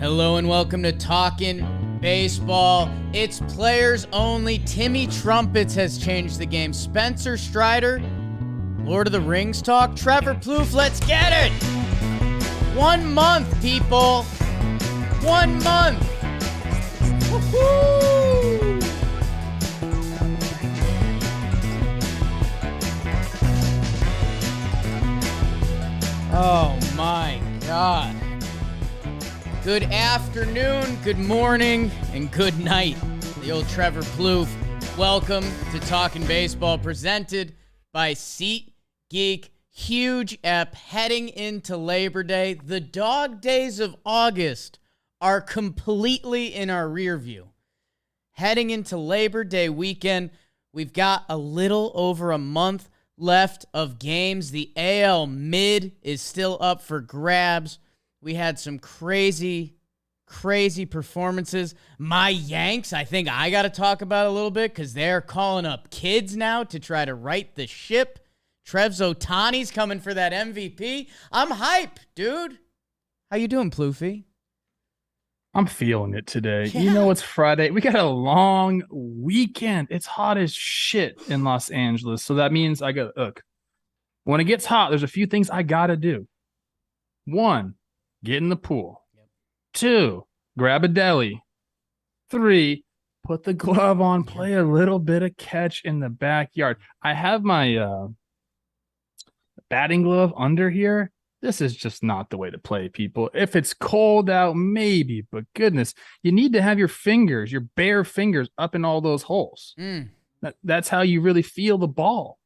Hello and welcome to Talkin' Baseball. It's players only. Timmy Trumpets has changed the game. Spencer Strider, Lord of the Rings talk. Trevor Plouffe, let's get it! 1 month, people. 1 month. Woo-hoo! Oh my God. Good afternoon, good morning, and good night. The old Trevor Plouffe. Welcome to Talkin' Baseball, presented by SeatGeek. Huge ep heading into Labor Day. The dog days of August are completely in our rear view. Heading into Labor Day weekend, we've got a little over a month left of games. The AL mid is still up for grabs. We had some crazy performances. My Yanks, I think I got to talk about a little bit because they're calling up kids now to try to right the ship. Trev's Ohtani's coming for that MVP. I'm hype, dude. How you doing, Plouffe? I'm feeling it today. Yeah. You know, it's Friday. We got a long weekend. It's hot as shit in Los Angeles. So that means I got, look, when it gets hot, there's a few things I got to do. 1, get in the pool. 2, grab a deli. 3, put the glove on, play a little bit of catch in the backyard. I have my batting glove under here. This is just not the way to play, people. If it's cold out, maybe, but goodness, you need to have your fingers, your bare fingers up in all those holes. That's how you really feel the ball.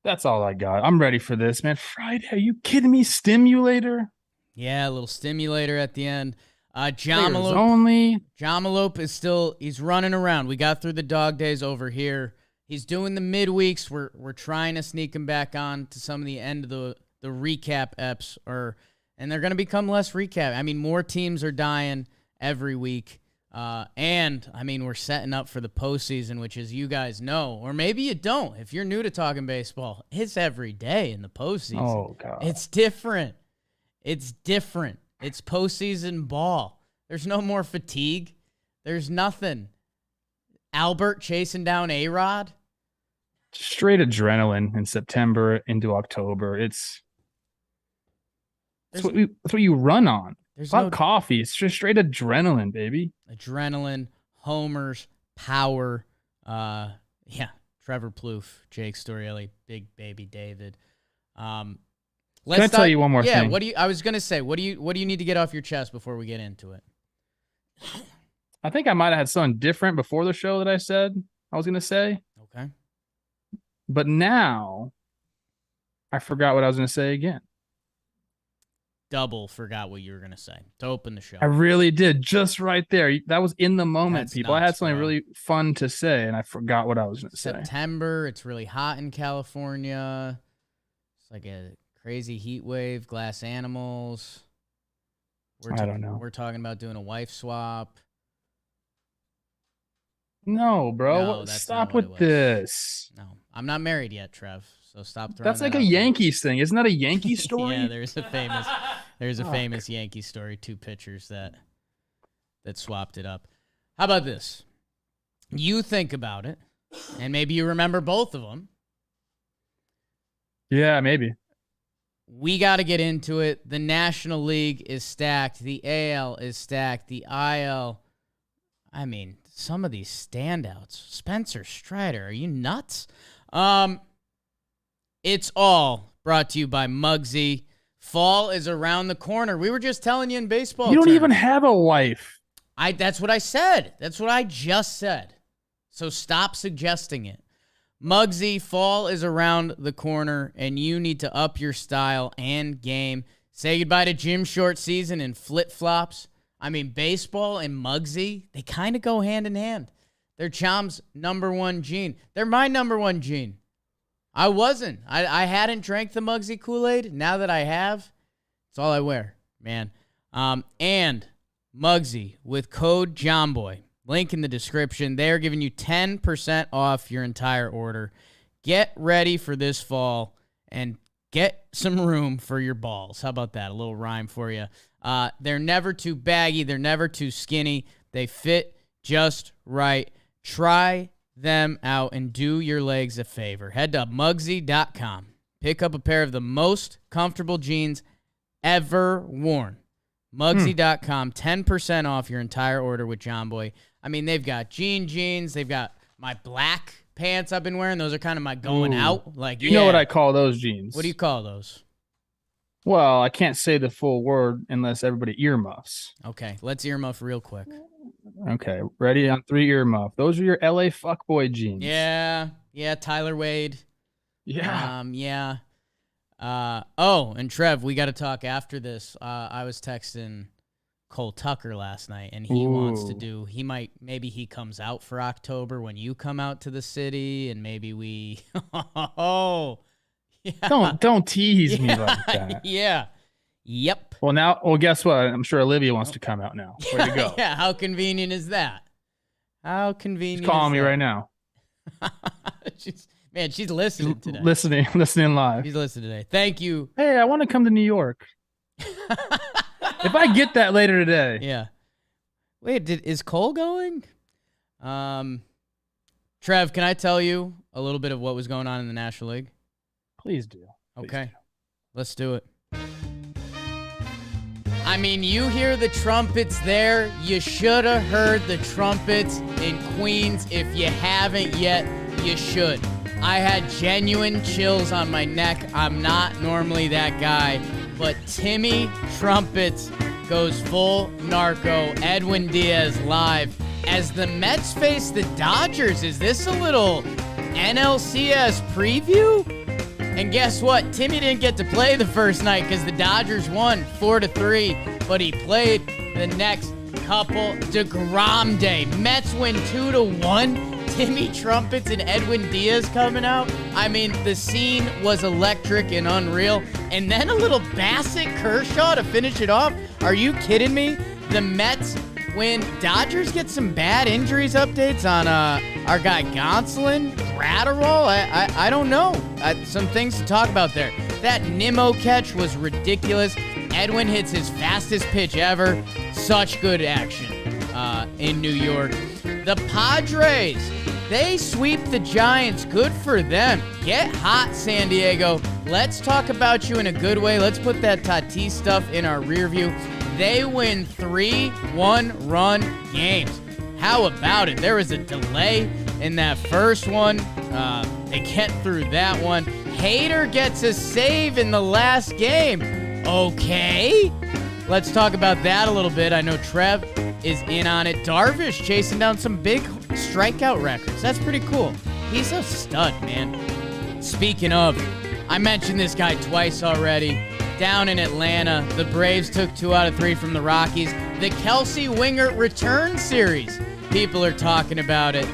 That's all I got. I'm ready for this, man. Friday, are you kidding me? Stimulator? Yeah, a little stimulator at the end. Only. Jamalope is still, he's running around. We got through the dog days over here. He's doing the midweeks. We're trying to sneak him back on to some of the end of the recap eps, and they're going to become less recap. I mean, more teams are dying every week. And, I mean, we're setting up for the postseason, which, as you guys know, or maybe you don't. If you're new to Talking Baseball, it's every day in the postseason. Oh, God. It's different. It's different. It's postseason ball. There's no more fatigue. There's nothing. Albert chasing down A-Rod. Straight adrenaline in September into October. That's what you run on. It's not coffee. It's just straight adrenaline, baby. Adrenaline, homers, power. Trevor Plouffe, Jake Storielli, Big Baby David. Can I tell you one more thing? I was gonna say, what do you need to get off your chest before we get into it? I think I might have had something different before the show that I said I was gonna say. Okay. But now I forgot what I was gonna say again. Double forgot what you were going to say to open the show. I really did. Just right there. That was in the moment, That's people. nuts, I had something bro. really fun to say, and I forgot what I was going to say. September. It's really hot in California. It's like a crazy heat wave. Glass animals. I don't know. We're talking about doing a wife swap. No, bro. No, that's Stop not what with it was. this. No, I'm not married yet, Trev. So stop throwing That's that like a out there. Yankees thing. Isn't that a Yankee story? Yeah, there's a famous Yankee story. 2 pitchers that swapped it up. How about this? You think about it, and maybe you remember both of them. Yeah, maybe. We got to get into it. The National League is stacked. The AL is stacked. The IL, I mean, some of these standouts. Spencer Strider, are you nuts? It's all brought to you by Muggsy. Fall is around the corner. We were just telling you in baseball. You don't terms. even have a wife. That's what I said. That's what I just said. So stop suggesting it. Muggsy, fall is around the corner, and you need to up your style and game. Say goodbye to gym short season and flip-flops. I mean, baseball and Muggsy, they kind of go hand in hand. They're Chom's number 1 gene. They're my number 1 gene. I wasn't. I hadn't drank the Muggsy Kool-Aid. Now that I have, it's all I wear, man. And Muggsy with code JOHNBOY. Link in the description. They are giving you 10% off your entire order. Get ready for this fall and get some room for your balls. How about that? A little rhyme for you. They're never too baggy. They're never too skinny. They fit just right. Try them out and do your legs a favor. Head to Mugsy.com. Pick up a pair of the most comfortable jeans ever worn. Mugsy.com, 10% off your entire order with John Boy. I mean, they've got jeans. They've got my black pants I've been wearing. Those are kind of my going out. Like, you know what I call those jeans? What do you call those? Well, I can't say the full word unless everybody earmuffs. Okay, let's earmuff real quick. Okay, ready on 3 earmuff. Those are your LA fuckboy jeans. Yeah, Tyler Wade. Yeah. Yeah. And Trev, we got to talk after this. I was texting Cole Tucker last night, and he wants to do. Maybe he comes out for October when you come out to the city, and maybe we. Yeah. Don't tease me like that. Yeah. Yep. Well, guess what? I'm sure Olivia wants to come out now. Way to go. Yeah. How convenient is that? How convenient. She's calling me right now. She's listening today. Listening live. She's listening today. Thank you. Hey, I want to come to New York. If I get that later today. Yeah. Wait, is Cole going? Trev, can I tell you a little bit of what was going on in the National League? Please do. Okay. Let's do it. I mean, you hear the trumpets there. You should have heard the trumpets in Queens. If you haven't yet, you should. I had genuine chills on my neck. I'm not normally that guy, but Timmy Trumpets goes full narco. Edwin Diaz live. As the Mets face the Dodgers, is this a little NLCS preview? And guess what? Timmy didn't get to play the first night because the Dodgers won 4-3, but he played the next couple. DeGrom Day. Mets win 2-1. Timmy Trumpets and Edwin Diaz coming out. I mean, the scene was electric and unreal. And then a little Bassett Kershaw to finish it off. Are you kidding me? The Mets win. Dodgers get some bad injuries updates on our guy Gonsolin, Gratterall. I don't know. Some things to talk about there. That Nimmo catch was ridiculous. Edwin hits his fastest pitch ever. Such good action in New York. The Padres, they sweep the Giants. Good for them. Get hot, San Diego. Let's talk about you in a good way. Let's put that Tatis stuff in our rear view. They win 3 one-run games. How about it? There was a delay in that first one. They get through that one. Hader gets a save in the last game. Okay. Let's talk about that a little bit. I know Trev is in on it. Darvish chasing down some big strikeout records. That's pretty cool. He's a stud, man. Speaking of, I mentioned this guy twice already. Down in Atlanta, the Braves took 2 out of 3 from the Rockies. The Kelsey Winger return series. People are talking about it.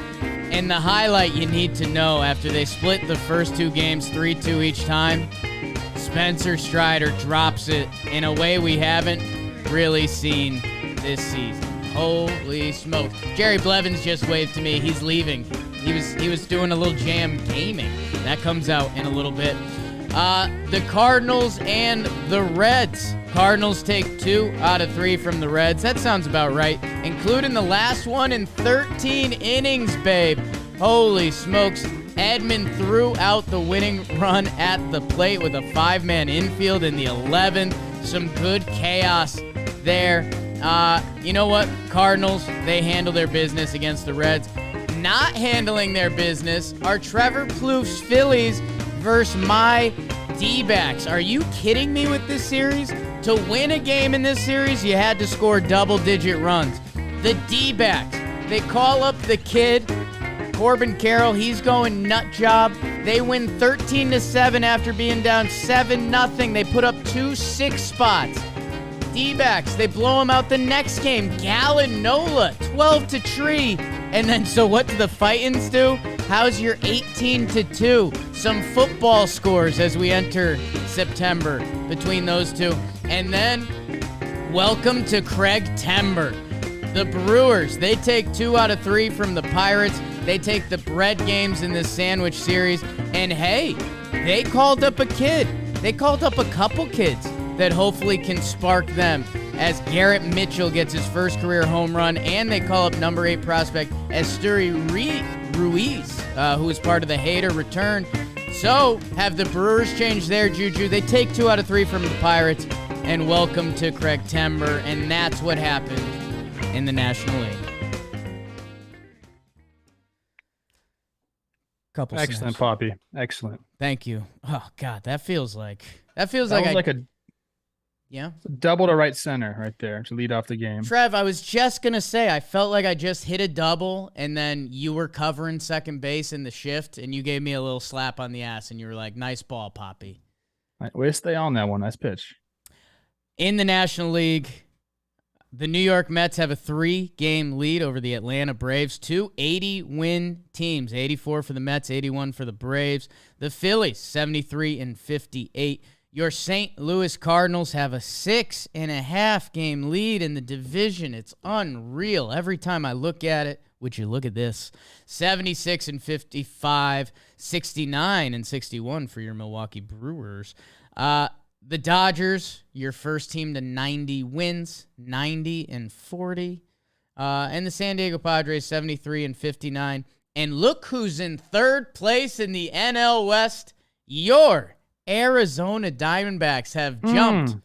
And the highlight you need to know after they split the first 2 games 3-2 each time, Spencer Strider drops it in a way we haven't really seen this season. Holy smokes. Jerry Blevins just waved to me. He's leaving. He was doing a little jam gaming. That comes out in a little bit. The Cardinals and the Reds. Cardinals take 2 out of 3 from the Reds. That sounds about right. Including the last one in 13 innings, babe. Holy smokes. Edmund threw out the winning run at the plate with a 5-man infield in the 11th. Some good chaos there. You know what? Cardinals, they handle their business against the Reds. Not handling their business are Trevor Plouffe's Phillies versus my D-backs. Are you kidding me with this series? To win a game in this series, you had to score double-digit runs. The D-backs, they call up the kid, Corbin Carroll. He's going nut job. They win 13-7 after being down 7-0. They put up 2 6 spots. D-backs, they blow him out the next game. Gallon Nola, 12-3. And then, so what do the Fightins do? How's your 18-2? Some football scores as we enter September between those two. And then, welcome to Craig Tember. The Brewers, they take 2 out of 3 from the Pirates. They take the bread games in this sandwich series. And hey, they called up a kid. they called up a couple kids that hopefully can spark them as Garrett Mitchell gets his first career home run, and they call up number 8 prospect Esteury Ruiz, who is part of the Hader return. So, have the Brewers changed their juju? They take 2 out of 3 from the Pirates, and welcome to Craig Timber, and that's what happened in the National League. Couple Excellent, snaps. Poppy. Excellent. Thank you. Oh God, that feels like That was like a yeah. double to right center right there to lead off the game. Trev, I was just gonna say I felt like I just hit a double, and then you were covering second base in the shift, and you gave me a little slap on the ass, and you were like, "Nice ball, Poppy." Way to stay on that one. Nice pitch. In the National League, the New York Mets have a 3-game lead over the Atlanta Braves. 2 80-win teams, 84 for the Mets, 81 for the Braves. The Phillies, 73-58. Your St. Louis Cardinals have a 6.5-game lead in the division. It's unreal. Every time I look at it, would you look at this? 76-55, 69-61 for your Milwaukee Brewers. The Dodgers, your first team to 90 wins, 90-40. And the San Diego Padres, 73-59. And look who's in third place in the NL West. Your Arizona Diamondbacks have jumped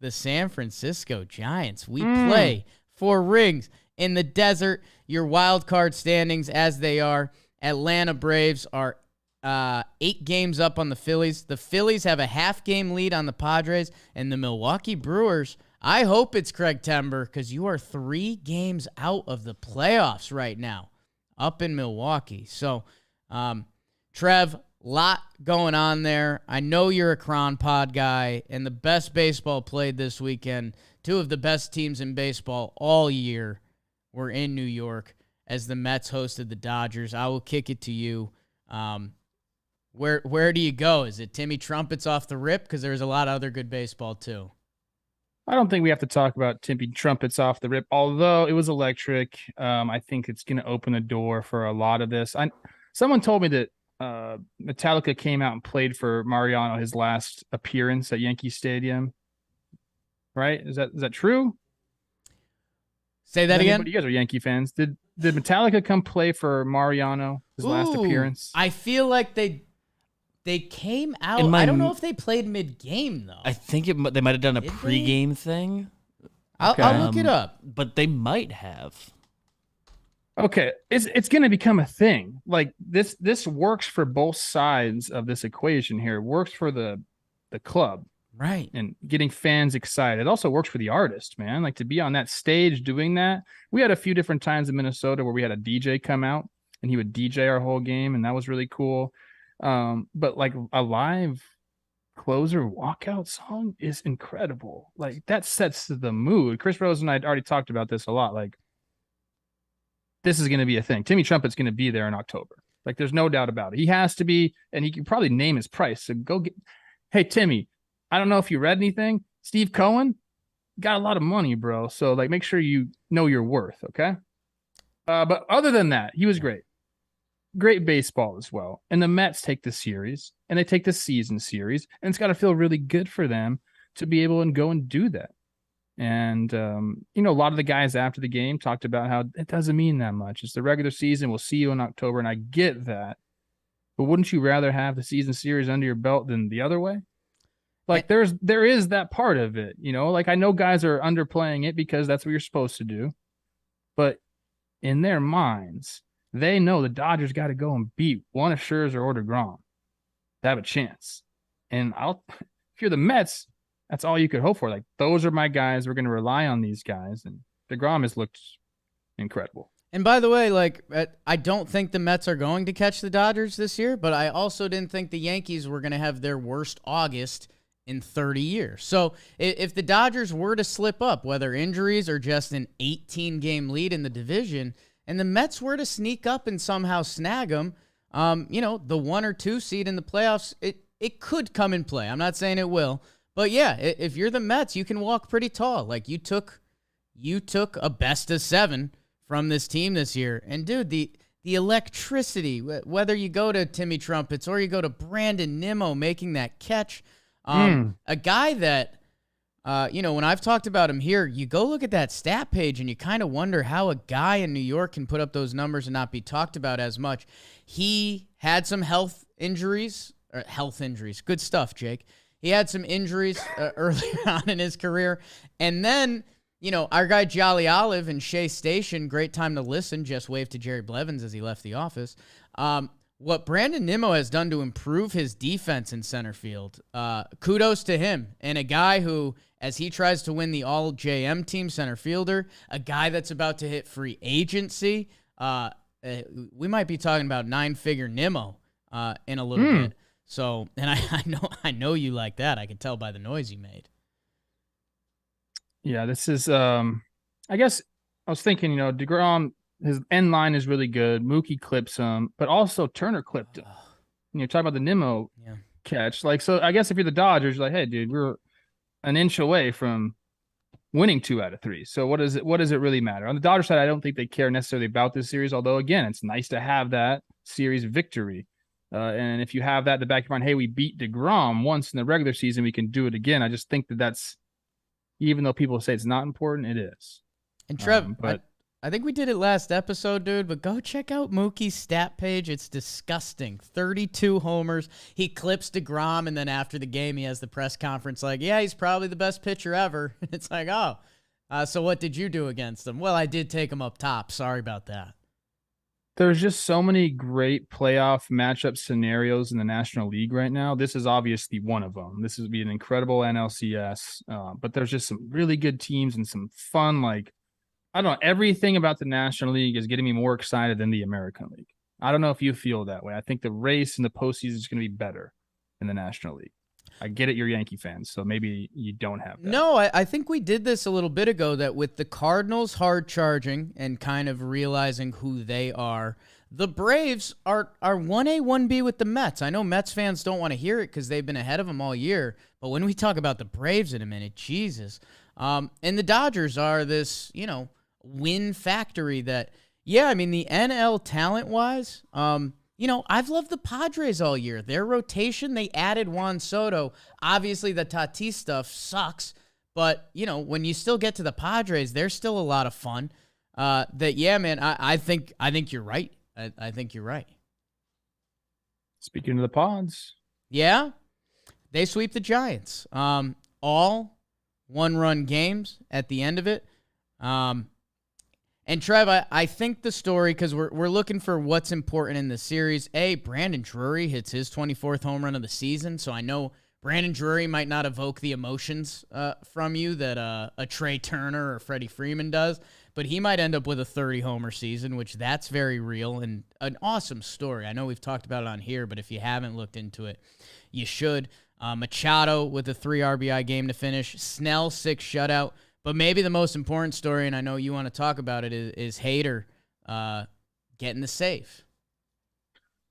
the San Francisco Giants. We play for rings in the desert. Your wild card standings as they are. Atlanta Braves are 8 games up on the Phillies. The Phillies have a half-game lead on the Padres. And the Milwaukee Brewers, I hope it's Craig Timber, because you are 3 games out of the playoffs right now up in Milwaukee. So, Trev, lot going on there. I know you're a Cron Pod guy, and the best baseball played this weekend. 2 of the best teams in baseball all year were in New York as the Mets hosted the Dodgers. I will kick it to you. Where do you go? Is it Timmy Trumpets off the rip? Because there's a lot of other good baseball too. I don't think we have to talk about Timmy Trumpets off the rip, although it was electric. I think it's going to open the door for a lot of this. Someone told me that Metallica came out and played for Mariano his last appearance at Yankee Stadium. Right? Is that true? Say that again. You guys are Yankee fans. Did Metallica come play for Mariano his last appearance? I feel like they came out. I don't know if they played mid-game, though. I think they might have done a pregame thing. I'll look it up. But they might have. Okay, it's going to become a thing. Like this works for both sides of this equation here. It works for the club, right, and getting fans excited. It also works for the artist, man. Like to be on that stage doing that. We had a few different times in Minnesota where we had a DJ come out and he would DJ our whole game, and that was really cool. But like a live closer walkout song is incredible. Like that sets the mood. Chris Rose and I already talked about this a lot. Like this is going to be a thing. Timmy Trumpet's going to be there in October. Like there's no doubt about it. He has to be, and he can probably name his price. So go get, hey, Timmy, I don't know if you read anything. Steve Cohen got a lot of money, bro. So like, make sure you know your worth. Okay. But other than that, he was great. Great baseball as well. And the Mets take the series and they take the season series, and it's got to feel really good for them to be able to go and do that. And, a lot of the guys after the game talked about how it doesn't mean that much. It's the regular season. We'll see you in October. And I get that. But wouldn't you rather have the season series under your belt than the other way? Like there is that part of it, like I know guys are underplaying it because that's what you're supposed to do. But in their minds, they know the Dodgers got to go and beat one of Scherzer or DeGrom to have a chance. And if you're the Mets, that's all you could hope for. Like, those are my guys. We're going to rely on these guys. And DeGrom has looked incredible. And by the way, like, I don't think the Mets are going to catch the Dodgers this year, but I also didn't think the Yankees were going to have their worst August in 30 years. So if the Dodgers were to slip up, whether injuries or just an 18-game lead in the division, and the Mets were to sneak up and somehow snag them, the 1 or 2 seed in the playoffs, it could come in play. I'm not saying it will. But yeah, if you're the Mets, you can walk pretty tall. Like you took a best of 7 from this team this year. And dude, the electricity, whether you go to Timmy Trumpets or you go to Brandon Nimmo making that catch, A guy that, when I've talked about him here, you go look at that stat page and you kind of wonder how a guy in New York can put up those numbers and not be talked about as much. He had some health injuries. Good stuff, Jake. He had some injuries earlier on in his career. And then, our guy Jolly Olive and Shea Station, great time to listen, just waved to Jerry Blevins as he left the office. What Brandon Nimmo has done to improve his defense in center field, kudos to him. And a guy who, as he tries to win the All-JM team center fielder, a guy that's about to hit free agency, we might be talking about 9-figure Nimmo in a little bit. So, and I know you like that. I can tell by the noise you made. Yeah, this is, I guess I was thinking, DeGrom, his end line is really good. Mookie clips him, but also Turner clipped him. And you're talking about the Nimmo catch. So I guess if you're the Dodgers, you're like, hey, dude, we're an inch away from winning 2 out of 3. So what does it really matter? On the Dodgers side, I don't think they care necessarily about this series, although, again, it's nice to have that series victory. And if you have that in the back of your mind, hey, we beat DeGrom once in the regular season, we can do it again. I just think that's, even though people say it's not important, it is. And Trev, I think we did it last episode, dude, but go check out Mookie's stat page. It's disgusting. 32 homers. He clips DeGrom, and then after the game, he has the press conference like, yeah, he's probably the best pitcher ever. It's like, so what did you do against him? Well, I did take him up top. Sorry about that. There's just so many great playoff matchup scenarios in the National League right now. This is obviously one of them. This would be an incredible NLCS, but there's just some really good teams and some fun, I don't know, everything about the National League is getting me more excited than the American League. I don't know if you feel that way. I think the race in the postseason is going to be better in the National League. I get it, you're Yankee fans, so maybe you don't have that. No, I think we did this a little bit ago, that with the Cardinals hard charging and kind of realizing who they are, the Braves are 1A, 1B with the Mets. I know Mets fans don't want to hear it because they've been ahead of them all year, but when we talk about the Braves in a minute, Jesus. And the Dodgers are this, win factory that, the NL talent-wise, I've loved the Padres all year. Their rotation, they added Juan Soto. Obviously, the Tatis stuff sucks, but, when you still get to the Padres, they're still a lot of fun. I think you're right. I think you're right. Speaking of the Pods. Yeah, they sweep the Giants. All one-run games at the end of it. And Trev, I think the story, because we're looking for what's important in the series. Brandon Drury hits his 24th home run of the season, so I know Brandon Drury might not evoke the emotions from you that a Trey Turner or Freddie Freeman does, but he might end up with a 30-homer season, which that's very real and an awesome story. I know we've talked about it on here, but if you haven't looked into it, you should. Machado with a 3 RBI game to finish. Snell 6 shutout. But maybe the most important story, and I know you want to talk about it, is Hader getting the save.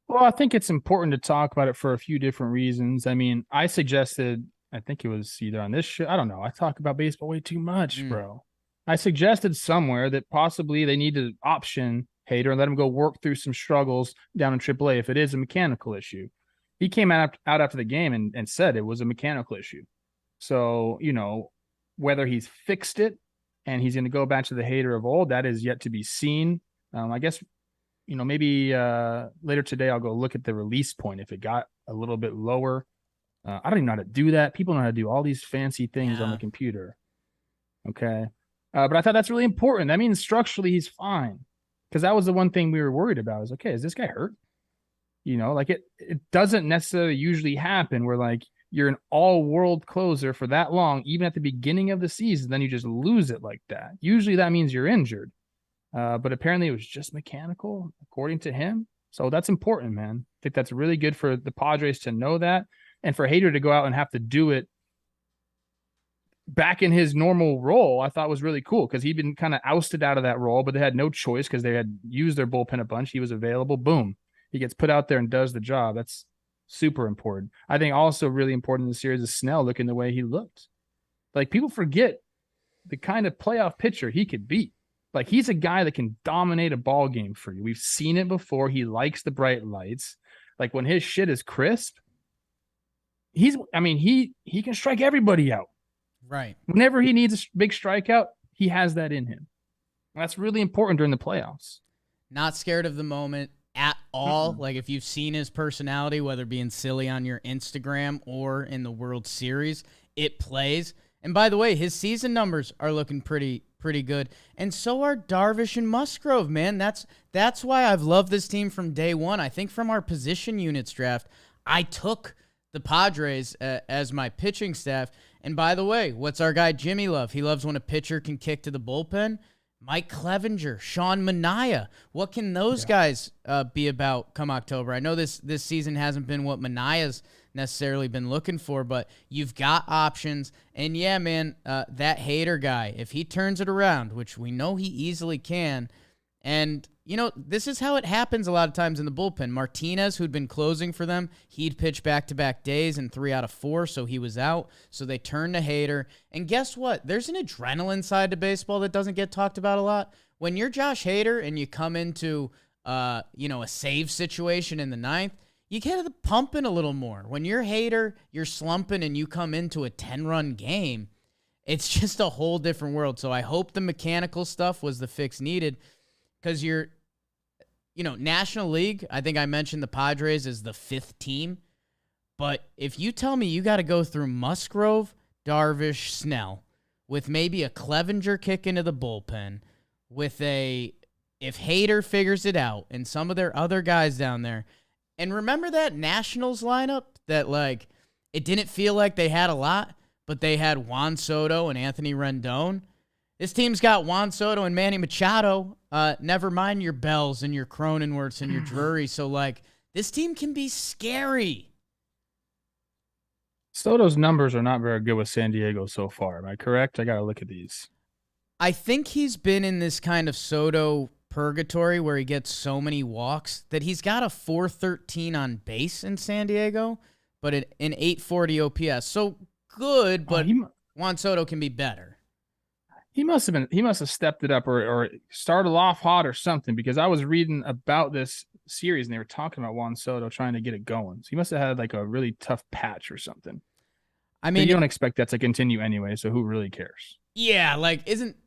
Well, I think it's important to talk about it for a few different reasons. I suggested, I think it was either on this show, I don't know. I talk about baseball way too much, bro. I suggested somewhere that possibly they need to option Hader and let him go work through some struggles down in AAA if it is a mechanical issue. He came out after the game and said it was a mechanical issue. So, whether he's fixed it and he's going to go back to the Hader of old, that is yet to be seen. I guess, maybe later today I'll go look at the release point if it got a little bit lower. I don't even know how to do that. People know how to do all these fancy things on the computer. Okay. But I thought that's really important. That means structurally he's fine. Because that was the one thing we were worried about. Is is this guy hurt? It doesn't necessarily usually happen where you're an all-world closer for that long, even at the beginning of the season, then you just lose it like that. Usually that means you're injured. But apparently it was just mechanical, according to him. So that's important, man. I think that's really good for the Padres to know that. And for Hader to go out and have to do it back in his normal role, I thought was really cool because he'd been kind of ousted out of that role, but they had no choice because they had used their bullpen a bunch. He was available. Boom. He gets put out there and does the job. That's super important. I think also really important in the series is Snell looking the way he looked. People forget the kind of playoff pitcher he could be. He's a guy that can dominate a ball game for you. We've seen it before. He likes the bright lights. When his shit is crisp, he can strike everybody out. Right. Whenever he needs a big strikeout, he has that in him. That's really important during the playoffs. Not scared of the moment at all. Like if you've seen his personality, whether being silly on your Instagram or in the World Series, it plays. And by the way, his season numbers are looking pretty good. And so are Darvish and Musgrove, man. That's why I've loved this team from day one. I think from our position units draft, I took the Padres as my pitching staff. And by the way, what's our guy Jimmy love? He loves when a pitcher can kick to the bullpen. Mike Clevenger, Sean Manaea. What can those guys be about come October? I know this season hasn't been what Manaea's necessarily been looking for, but you've got options. And yeah, man, that Hader guy, if he turns it around, which we know he easily can, and this is how it happens a lot of times in the bullpen. Martinez, who'd been closing for them, he'd pitch back-to-back days in 3 out of 4, so he was out. So they turned to Hader. And guess what? There's an adrenaline side to baseball that doesn't get talked about a lot. When you're Josh Hader and you come into a save situation in the 9th, you get the pumping a little more. When you're Hader, you're slumping, and you come into a 10-run game, it's just a whole different world. So I hope the mechanical stuff was the fix needed. Because National League, I think I mentioned the Padres as the 5th team. But if you tell me you got to go through Musgrove, Darvish, Snell, with maybe a Clevenger kick into the bullpen, if Hader figures it out and some of their other guys down there, and remember that Nationals lineup that, it didn't feel like they had a lot, but they had Juan Soto and Anthony Rendon. This team's got Juan Soto and Manny Machado. Never mind your Bells and your Cronenworths and your Drury. So, this team can be scary. Soto's numbers are not very good with San Diego so far. Am I correct? I got to look at these. I think he's been in this kind of Soto purgatory where he gets so many walks that he's got a 413 on base in San Diego, but an 840 OPS. So good, but Juan Soto can be better. He must have stepped it up or started off hot or something, because I was reading about this series and they were talking about Juan Soto trying to get it going. So he must have had a really tough patch or something. I mean, but you don't expect that to continue anyway, so who really cares? Yeah,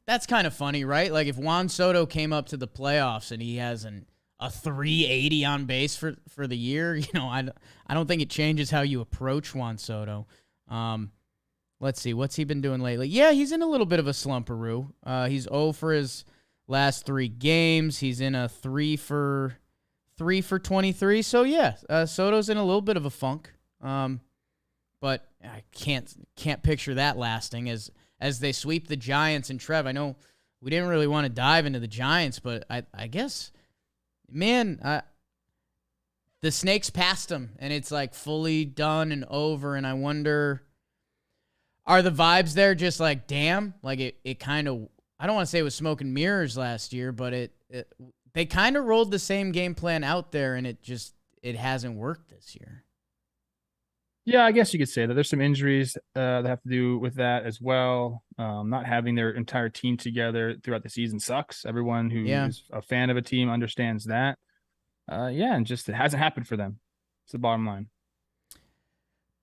that's kind of funny, right? If Juan Soto came up to the playoffs and he has a 380 on base for the year, I don't think it changes how you approach Juan Soto. Let's see, what's he been doing lately? Yeah, he's in a little bit of a slumperoo. He's 0 for his last 3 games. He's in a 3 for 23. So yeah, Soto's in a little bit of a funk. But I can't picture that lasting as they sweep the Giants. And Trev, I know we didn't really want to dive into the Giants, but I guess, man, the Snakes passed them, and it's fully done and over. And I wonder, are the vibes there just damn? It kind of, I don't want to say it was smoke and mirrors last year, but they kind of rolled the same game plan out there, and it hasn't worked this year. Yeah, I guess you could say that. There's some injuries that have to do with that as well. Not having their entire team together throughout the season sucks. Everyone who is a fan of a team understands that. And just it hasn't happened for them. It's the bottom line.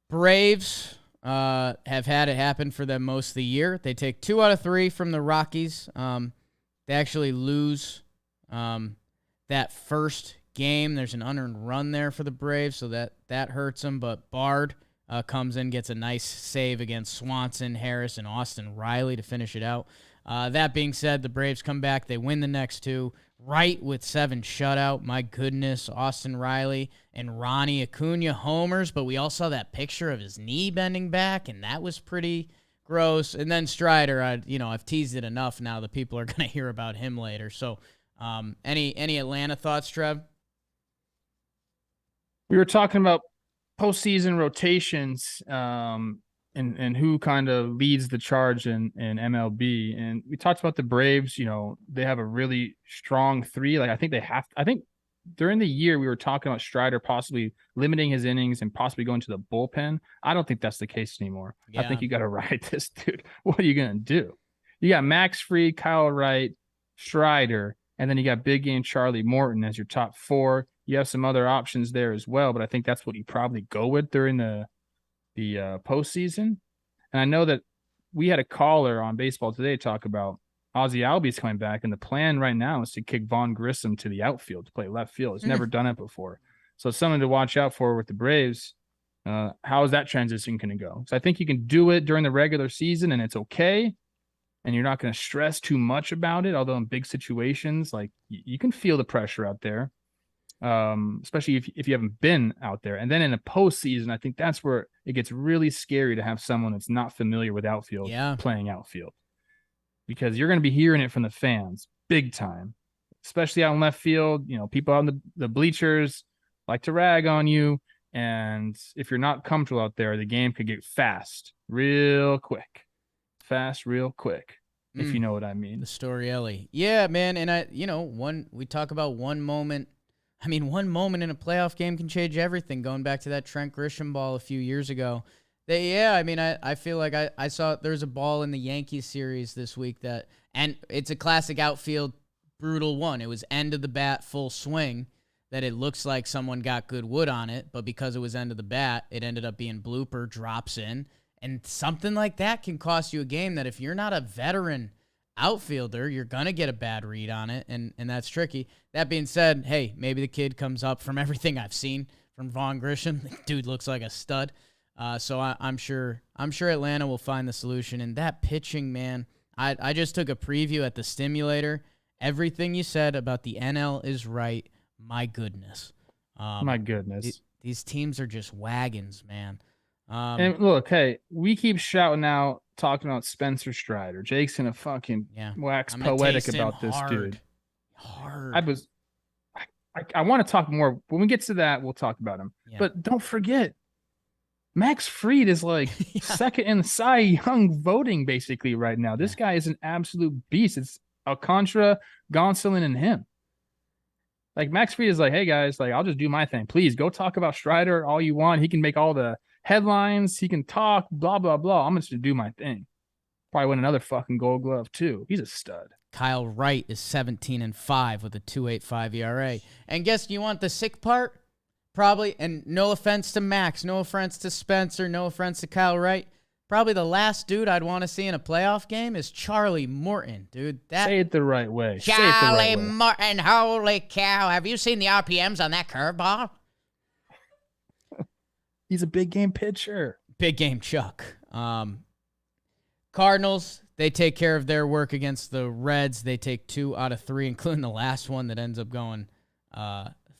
Braves have had it happen for them most of the year. They take 2 out of 3 from the Rockies. They actually lose that first game. There's an unearned run there for the Braves, so that hurts them. But Bard comes in, gets a nice save against Swanson, Harris, and Austin Riley to finish it out. That being said, the Braves come back. They win the next 2. Right with 7 shutout. My goodness, Austin Riley and Ronnie Acuna homers, but we all saw that picture of his knee bending back, and that was pretty gross. And then Strider, I've teased it enough now that people are going to hear about him later. So any Atlanta thoughts, Trev? We were talking about postseason rotations and who kind of leads the charge in MLB. And we talked about the Braves. They have a really strong 3. I think during the year we were talking about Strider possibly limiting his innings and possibly going to the bullpen. I don't think that's the case anymore. Yeah. I think you got to ride this dude. What are you going to do? You got Max Fried, Kyle Wright, Strider, and then you got big game Charlie Morton as your top 4. You have some other options there as well, but I think that's what you probably go with during the the postseason. And I know that we had a caller on Baseball Today talk about Ozzie Albies coming back, and the plan right now is to kick Vaughn Grissom to the outfield to play left field. He's never done it before. So it's something to watch out for with the Braves. How is that transition going to go? So I think you can do it during the regular season, and it's okay. And you're not going to stress too much about it. Although in big situations, like you can feel the pressure out there, especially if you haven't been out there. And then in a postseason, I think that's where it gets really scary to have someone that's not familiar with outfield playing outfield, because you're going to be hearing it from the fans big time, especially out in left field. You know, people on the bleachers like to rag on you. And if you're not comfortable out there, the game could get fast real quick. Fast real quick, if you know what I mean. The story, Ellie. Yeah, man. And we talk about one moment. I mean, one moment in a playoff game can change everything. Going back to that Trent Grisham ball a few years ago. I feel like I saw there's a ball in the Yankees series this week and it's a classic outfield brutal one. It was end of the bat, full swing, that it looks like someone got good wood on it, but because it was end of the bat, it ended up being blooper, drops in. And something like that can cost you a game that if you're not a veteran outfielder, you're going to get a bad read on it, and that's tricky. That being said, hey, maybe the kid comes up from everything I've seen from Vaughn Grissom. Dude looks like a stud. So I'm sure Atlanta will find the solution. And that pitching, man, I just took a preview at the Stimulator. Everything you said about the NL is right. My goodness. My goodness. These teams are just wagons, man. And look, hey, we keep shouting out, talking about Spencer Strider. Jake's gonna fucking wax poetic about this dude. Hard. I want to talk more. When we get to that, we'll talk about him. Yeah. But don't forget, Max Fried is like second in Cy Young voting basically right now. This guy is an absolute beast. It's Alcantara, Gonsolin, and him. Like Max Fried is like, hey guys, like I'll just do my thing. Please go talk about Strider all you want. He can make all the headlines. He can talk, blah, blah, blah. I'm just going to do my thing. Probably win another fucking Gold Glove, too. He's a stud. Kyle Wright is 17-5 with a 2.85 ERA. And guess you want the sick part? Probably, and no offense to Max, no offense to Spencer, no offense to Kyle Wright. Probably the last dude I'd want to see in a playoff game is Charlie Morton, dude. Say it the right way. Charlie Morton, holy cow. Have you seen the RPMs on that curveball? He's a big game pitcher. Big game Chuck. Cardinals, they take care of their work against the Reds. They take 2 out of 3, including the last one that ends up going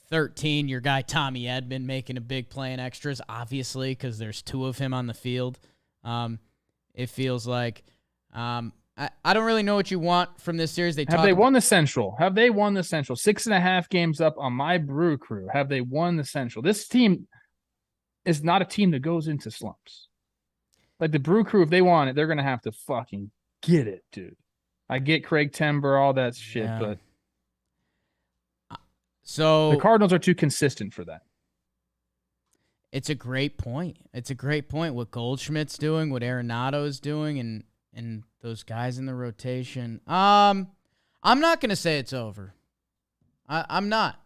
13. Your guy Tommy Edman making a big play in extras, obviously, because there's 2 of him on the field. It feels like I don't really know what you want from this series. Have they won the Central? 6.5 games up on my Brew Crew. Have they won the Central? This team is not a team that goes into slumps. Like the Brew Crew, if they want it, they're going to have to fucking get it, dude. I get Craig Timber, all that shit, but so the Cardinals are too consistent for that. It's a great point. What Goldschmidt's doing, what Arenado's doing, and those guys in the rotation. I'm not going to say it's over. I'm not.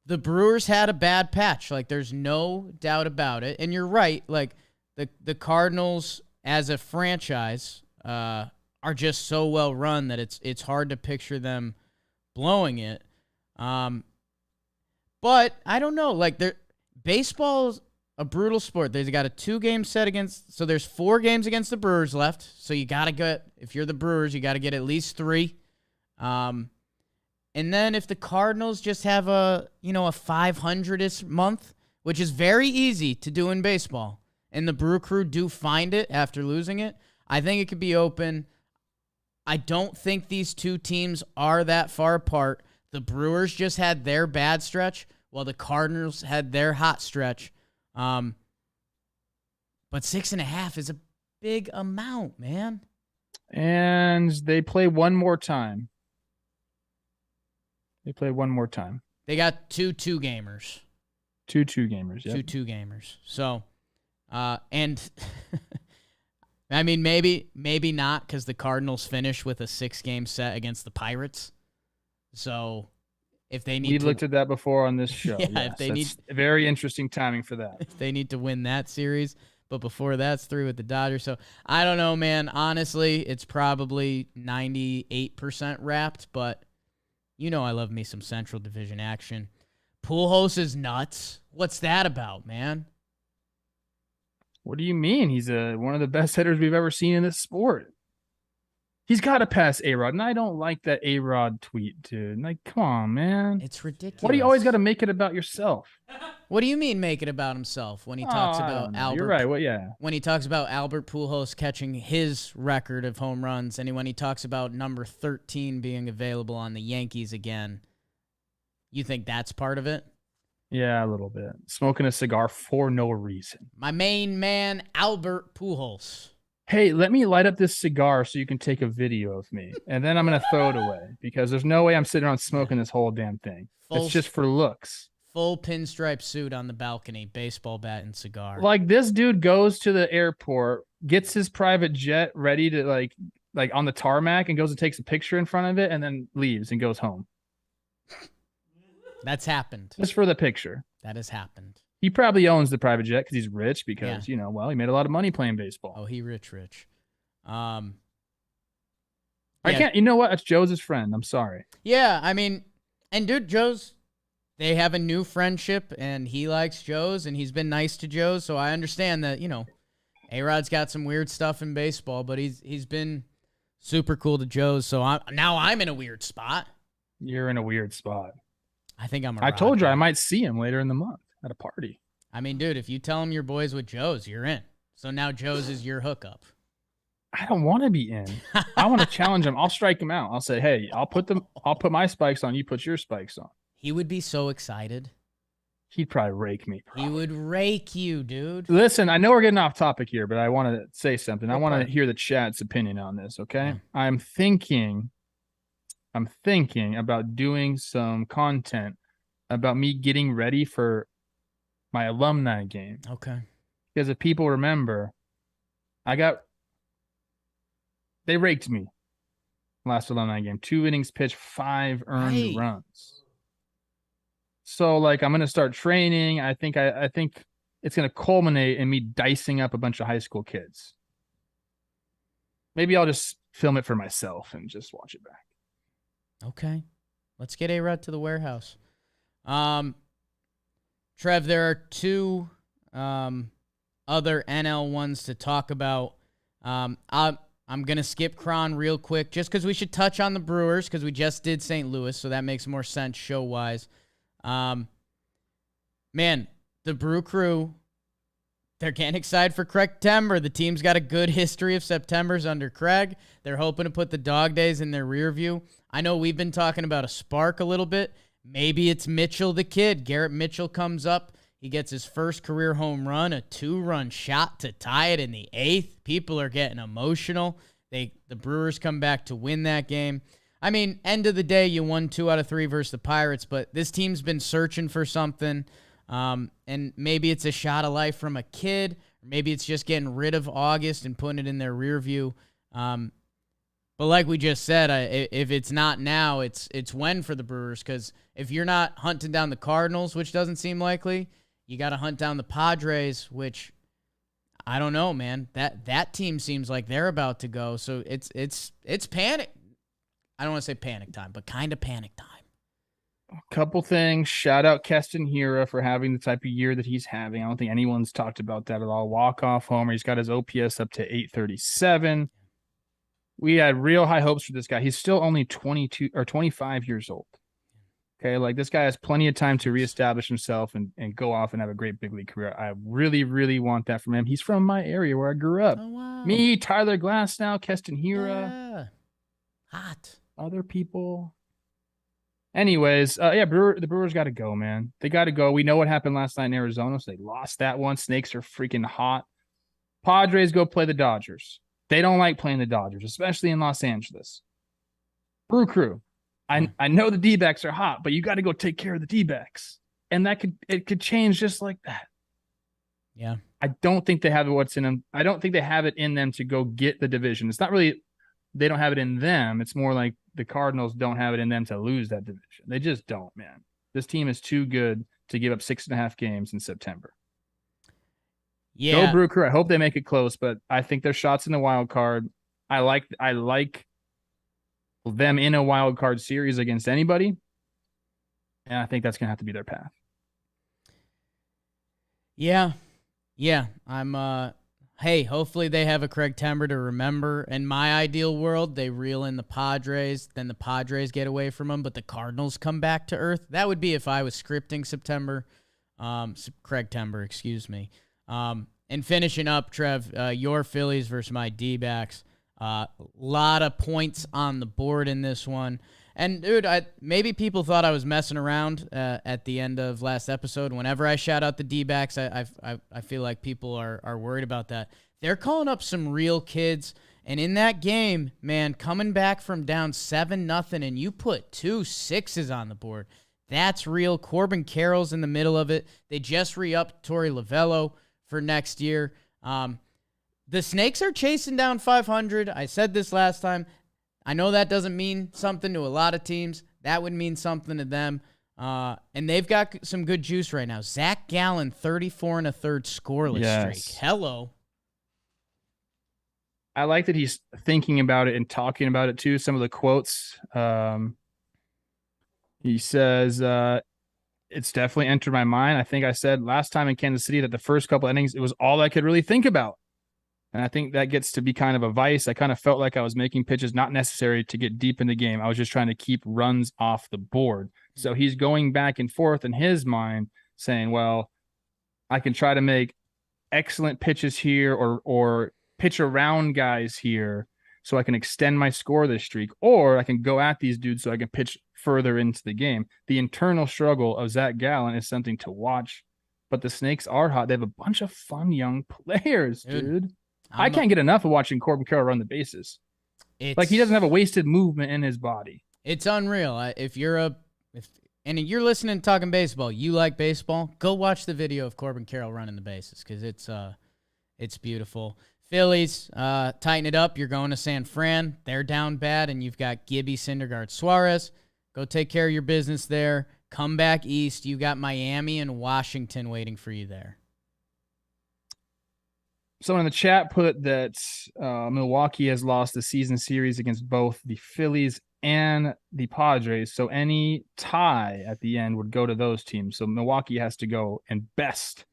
The Brewers had a bad patch. Like, there's no doubt about it. And you're right. Like, the Cardinals as a franchise are just so well run that it's hard to picture them blowing it. But I don't know. Like, baseball's a brutal sport. They've got a 2-game set against. So there's 4 games against the Brewers left. So you got to get, if you're the Brewers, you got to get at least 3. And then if the Cardinals just have a 500-ish month, which is very easy to do in baseball, and the Brew Crew do find it after losing it, I think it could be open. I don't think these 2 teams are that far apart. The Brewers just had their bad stretch, while the Cardinals had their hot stretch. But 6.5 is a big amount, man. And they play one more time. They got 2 2-gamers. 2 2-gamers, yeah. 2 2-gamers. So, and I mean, maybe not, because the Cardinals finish with a 6-game set against the Pirates. So, if they need We've looked at that before on this show. Yeah, if they need very interesting timing for that. If they need to win that series. but before that's 3 with the Dodgers. So I don't know, man. Honestly, it's probably 98% wrapped, but you know I love me some Central Division action. Pujols is nuts. What's that about, man? What do you mean? He's one of the best hitters we've ever seen in this sport. He's got to pass A-Rod, and I don't like that A-Rod tweet, dude. Like, come on, man. It's ridiculous. Why do you always got to make it about yourself? What do you mean make it about himself when he talks about Albert? You're right. Well, yeah. When he talks about Albert Pujols catching his record of home runs, and when he talks about number 13 being available on the Yankees again, you think that's part of it? Yeah, a little bit. Smoking a cigar for no reason. My main man, Albert Pujols. Hey, let me light up this cigar so you can take a video of me. And then I'm going to throw it away because there's no way I'm sitting around smoking this whole damn thing. It's just for looks. Full pinstripe suit on the balcony, baseball bat and cigar. Like this dude goes to the airport, gets his private jet ready to like on the tarmac and goes and takes a picture in front of it and then leaves and goes home. That's happened. Just for the picture. That has happened. He probably owns the private jet because he's rich because, he made a lot of money playing baseball. Oh, he rich. I can't, you know what? That's Joe's friend. I'm sorry. Yeah, I mean, and dude, they have a new friendship and he likes Joe's and he's been nice to Joe's. So I understand that, A-Rod's got some weird stuff in baseball, but he's been super cool to Joe's. So now I'm in a weird spot. You're in a weird spot. I think I'm I told you I might see him later in the month at a party. I mean, dude, if you tell him your boys with Joe's, you're in. So now Joe's is your hookup. I don't want to be in. I want to challenge him. I'll strike him out. I'll say, hey, I'll put my spikes on. You put your spikes on. He would be so excited. He'd probably rake me. He would rake you, dude. Listen, I know we're getting off topic here, but I want to say something. I want to hear the chat's opinion on this, okay? Yeah. I'm thinking about doing some content about me getting ready for my alumni game. Okay. Because if people remember, they raked me last alumni game. 2 innings pitched, 5 earned runs. So I'm going to start training. I think it's going to culminate in me dicing up a bunch of high school kids. Maybe I'll just film it for myself and just watch it back. Okay. Let's get A-Rod to the warehouse. Trev, there are 2 other NL ones to talk about. I'm going to skip Cron real quick just because we should touch on the Brewers because we just did St. Louis, so that makes more sense show-wise. Man, the Brew Crew, they're getting excited for Craig September. The team's got a good history of Septembers under Craig. They're hoping to put the dog days in their rear view. I know we've been talking about a spark a little bit. Maybe it's Mitchell the kid. Garrett Mitchell comes up. He gets his first career home run, a 2-run shot to tie it in the 8th. People are getting emotional. The Brewers come back to win that game. I mean, end of the day, you won 2 out of 3 versus the Pirates, but this team's been searching for something, and maybe it's a shot of life from a kid, or maybe it's just getting rid of August and putting it in their rear view. But like we just said, if it's not now, it's when for the Brewers, because if you're not hunting down the Cardinals, which doesn't seem likely, you got to hunt down the Padres, which I don't know, man. That team seems like they're about to go, so it's panic. I don't want to say panic time, but kind of panic time. A couple things. Shout out Keston Hira for having the type of year that he's having. I don't think anyone's talked about that at all. Walk-off homer. He's got his OPS up to 837. We had real high hopes for this guy. He's still only 22 or 25 years old. Okay, this guy has plenty of time to reestablish himself and go off and have a great big league career. I really, really want that from him. He's from my area where I grew up. Oh, wow. Me, Tyler Glasnow, Keston Hira. Yeah. Hot. Other people. Anyways, the Brewers got to go, man. They got to go. We know what happened last night in Arizona, so they lost that one. Snakes are freaking hot. Padres go play the Dodgers. They don't like playing the Dodgers, especially in Los Angeles. Brew Crew. I know the D-backs are hot, but you got to go take care of the D-backs. And it could change just like that. Yeah. I don't think they have what's in them. I don't think they have it in them to go get the division. It's not really they don't have it in them. It's more like the Cardinals don't have it in them to lose that division. They just don't, man. This team is too good to give up 6.5 games in September. Yeah. Go Brew Crew. I hope they make it close, but I think their shots in the wild card. I like them in a wild card series against anybody, and I think that's gonna have to be their path. Yeah. I'm hey, hopefully they have a Craig Timber to remember. In my ideal world, they reel in the Padres, then the Padres get away from them, but the Cardinals come back to earth. That would be if I was scripting Craig Timber, excuse me. And finishing up, Trev, your Phillies versus my D-backs. Lot of points on the board in this one. And, dude, maybe people thought I was messing around at the end of last episode. Whenever I shout out the D-backs, I feel like people are worried about that. They're calling up some real kids. And in that game, man, coming back from down 7-0, and you put 2 6s on the board. That's real. Corbin Carroll's in the middle of it. They just re-upped Torey Lovello for next year. The Snakes are chasing down 500. I said this last time. I know that doesn't mean something to a lot of teams. That would mean something to them. And they've got some good juice right now. Zach Gallen, 34 1/3 scoreless streak. Hello. I like that he's thinking about it and talking about it too. Some of the quotes. He says, it's definitely entered my mind. I think I said last time in Kansas City that the first couple innings, it was all I could really think about. And I think that gets to be kind of a vice. I kind of felt like I was making pitches not necessary to get deep in the game. I was just trying to keep runs off the board. So he's going back and forth in his mind saying, well, I can try to make excellent pitches here or pitch around guys here so I can extend my scoreless streak, or I can go at these dudes so I can pitch further into the game. The internal struggle of Zach Gallen is something to watch, but the Snakes are hot. They have a bunch of fun young players, dude. I can't get enough of watching Corbin Carroll run the bases. Like, he doesn't have a wasted movement in his body. It's unreal. If you're listening to Talking Baseball, you like baseball, go watch the video of Corbin Carroll running the bases because it's beautiful. Phillies, tighten it up. You're going to San Fran. They're down bad, and you've got Gibby, Syndergaard, Suarez. Go take care of your business there. Come back east. You got Miami and Washington waiting for you there. Someone in the chat put that Milwaukee has lost the season series against both the Phillies and the Padres. So any tie at the end would go to those teams. So Milwaukee has to go and best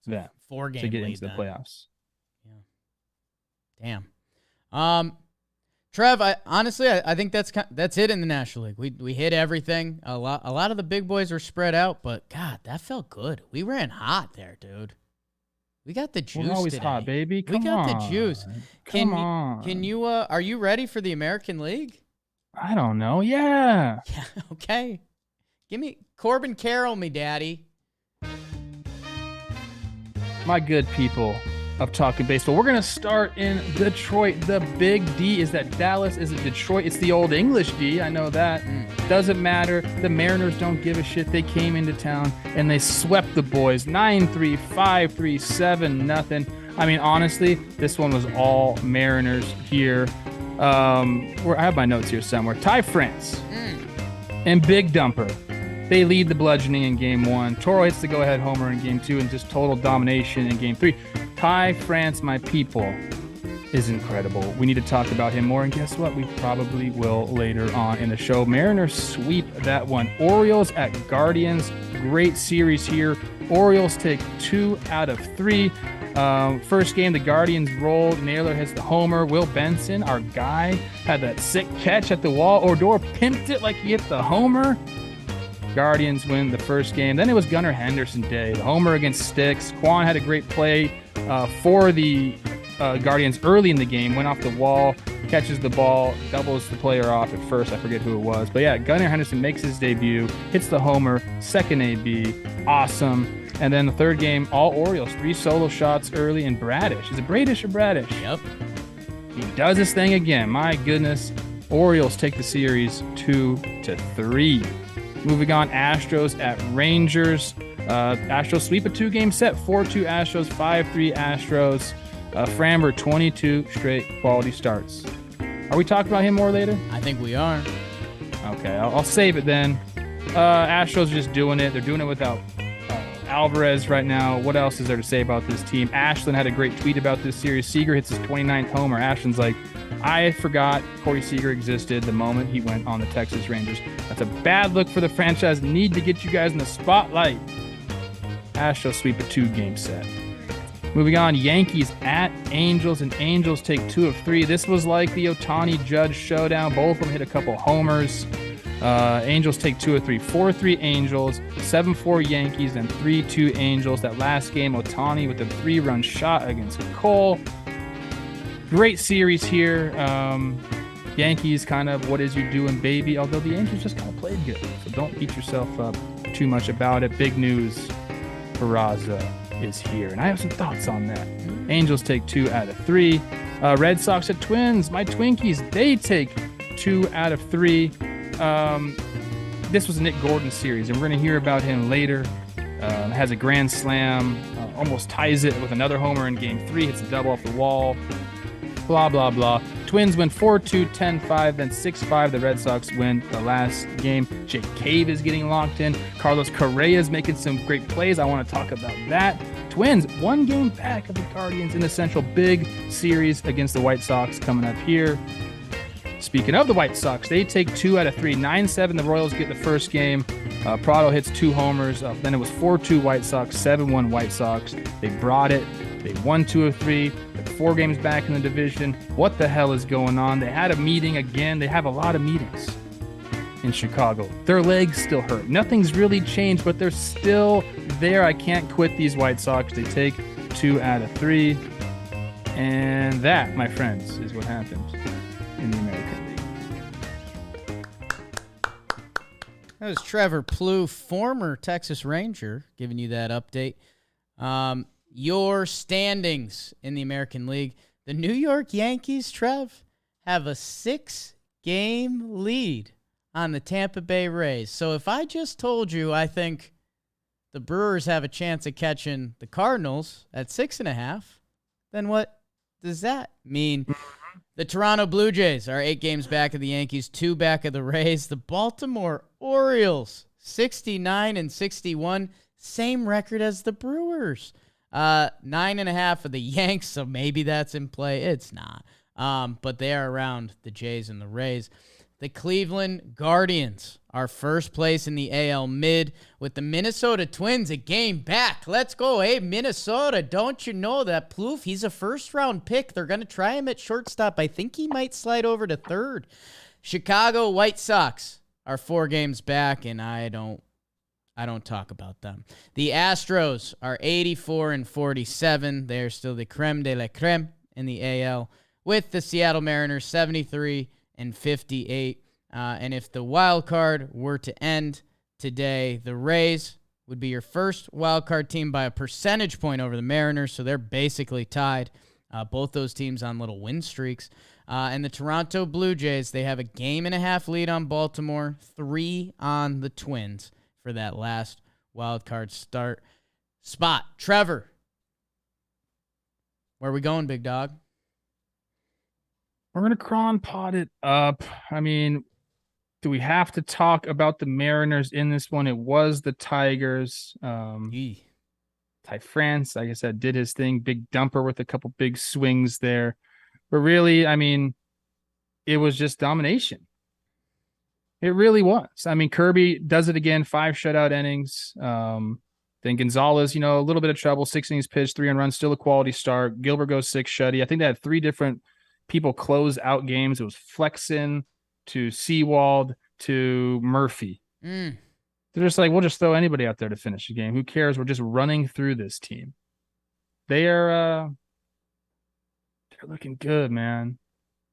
them 4-game to get lead into the playoffs. Yeah. Damn. Trev, I think that's it in the National League. We hit everything. A lot of the big boys were spread out, but God, that felt good. We ran hot there, dude. We got the juice. We're always today. hot, baby. Come we got on. the juice. Can you? Are you ready for the American League? I don't know. Yeah. Yeah. Okay. Give me Corbin Carroll, me daddy. My good people of Talking Baseball. We're going to start in Detroit. The big D. Is that Dallas? Is it Detroit? It's the old English D. I know that. Doesn't matter. The Mariners don't give a shit. They came into town and they swept the boys. 9-3, 5-3, 7-0. I mean, honestly, this one was all Mariners here. I have my notes here somewhere. Ty France and Big Dumper. They lead the bludgeoning in Game 1. Toro hits the go-ahead homer in Game 2 and just total domination in Game 3. Ty France, my people, is incredible. We need to talk about him more, and guess what? We probably will later on in the show. Mariners sweep that one. Orioles at Guardians. Great series here. Orioles take 2 out of 3. First game, the Guardians roll. Naylor hits the homer. Will Benson, our guy, had that sick catch at the wall. Odor pimped it like he hit the homer. Guardians win the first game. Then it was Gunnar Henderson day. The homer against Sticks. Quan had a great play for the Guardians early in the game. Went off the wall, catches the ball, doubles the player off at first. I forget who it was. But yeah, Gunnar Henderson makes his debut, hits the homer, second AB. Awesome. And then the third game, all Orioles. 3 solo shots early, and Bradish. Is it Bradish or Bradish? Yep. He does his thing again. My goodness. Orioles take the series 2-3. Moving on, Astros at Rangers. Astros sweep a 2-game set. 4-2 Astros, 5-3 Astros. Framber, 22 straight quality starts. Are we talking about him more later? I think we are. Okay, I'll save it then. Astros are just doing it. They're doing it without Alvarez right now. What else is there to say about this team? Ashland had a great tweet about this series. Seager hits his 29th homer. Ashland's like, I forgot Corey Seager existed the moment he went on the Texas Rangers. That's a bad look for the franchise. Need to get you guys in the spotlight. Astros sweep a 2-game set. Moving on, Yankees at Angels, and Angels take 2 of 3. This was like the Ohtani-Judge showdown. Both of them hit a couple homers. Angels take 2 of 3. 4-3 Angels, 7-4 Yankees, and 3-2 Angels. That last game, Ohtani with a 3-run shot against Cole. Great series here. Yankees kind of what is you doing, baby? Although the Angels just kind of played good. So don't beat yourself up too much about it. Big news, Peraza is here. And I have some thoughts on that. Angels take 2 out of 3. Red Sox at Twins. My Twinkies, they take 2 out of 3. This was a Nick Gordon series, and we're going to hear about him later. Has a grand slam, almost ties it with another homer in game 3, hits a double off the wall, blah, blah, blah. Twins win 4-2, 10-5, then 6-5. The Red Sox win the last game. Jake Cave is getting locked in. Carlos Correa is making some great plays. I want to talk about that. Twins, 1 game back of the Guardians in the Central. Big series against the White Sox coming up here. Speaking of the White Sox, they take 2 out of 3. 9-7, the Royals get the first game. Prado hits 2 homers. Then it was 4-2 White Sox, 7-1 White Sox. They brought it. They won 2 of 3. They're 4 games back in the division. What the hell is going on? They had a meeting again. They have a lot of meetings in Chicago. Their legs still hurt. Nothing's really changed, but they're still there. I can't quit these White Sox. They take 2 out of 3. And that, my friends, is what happened in the American League. That was Trevor Plouffe, former Texas Ranger, giving you that update. Your standings in the American League. The New York Yankees, Trev, have a 6-game lead on the Tampa Bay Rays. So if I just told you I think the Brewers have a chance of catching the Cardinals at 6.5, then what does that mean? The Toronto Blue Jays are 8 games back of the Yankees, 2 back of the Rays. The Baltimore Orioles, 69-61, same record as the Brewers. 9.5 of the Yanks, so maybe that's in play. It's not. But they are around the Jays and the Rays. The Cleveland Guardians are first place in the AL Mid with the Minnesota Twins a game back. Let's go. Hey, Minnesota, don't you know that Plouffe, he's a first-round pick. They're going to try him at shortstop. I think he might slide over to third. Chicago White Sox are 4 games back, and I don't talk about them. The Astros are 84-47. They're still the creme de la creme in the AL, with the Seattle Mariners 73-58. And if the wild card were to end today, the Rays would be your first wild card team by a percentage point over the Mariners, so they're basically tied. Both those teams on little win streaks. And the Toronto Blue Jays, they have a 1.5 lead on Baltimore, 3 on the Twins for that last wild card start spot. Trevor, where are we going, big dog? We're going to cron pot it up. I mean, do we have to talk about the Mariners in this one? It was the Tigers. Ty France, like I said, did his thing. Big dumper with a couple big swings there. But really, I mean, it was just domination. It really was. I mean, Kirby does it again, 5 shutout innings. Then Gonzalez, a little bit of trouble, 6 innings pitched, 3 runs, still a quality start. Gilbert goes 6 shutty. I think they had 3 different people close out games. It was Flexen to Seawald to Murphy. They're just like, we'll just throw anybody out there to finish the game. Who cares? We're just running through this team. They're looking good, man.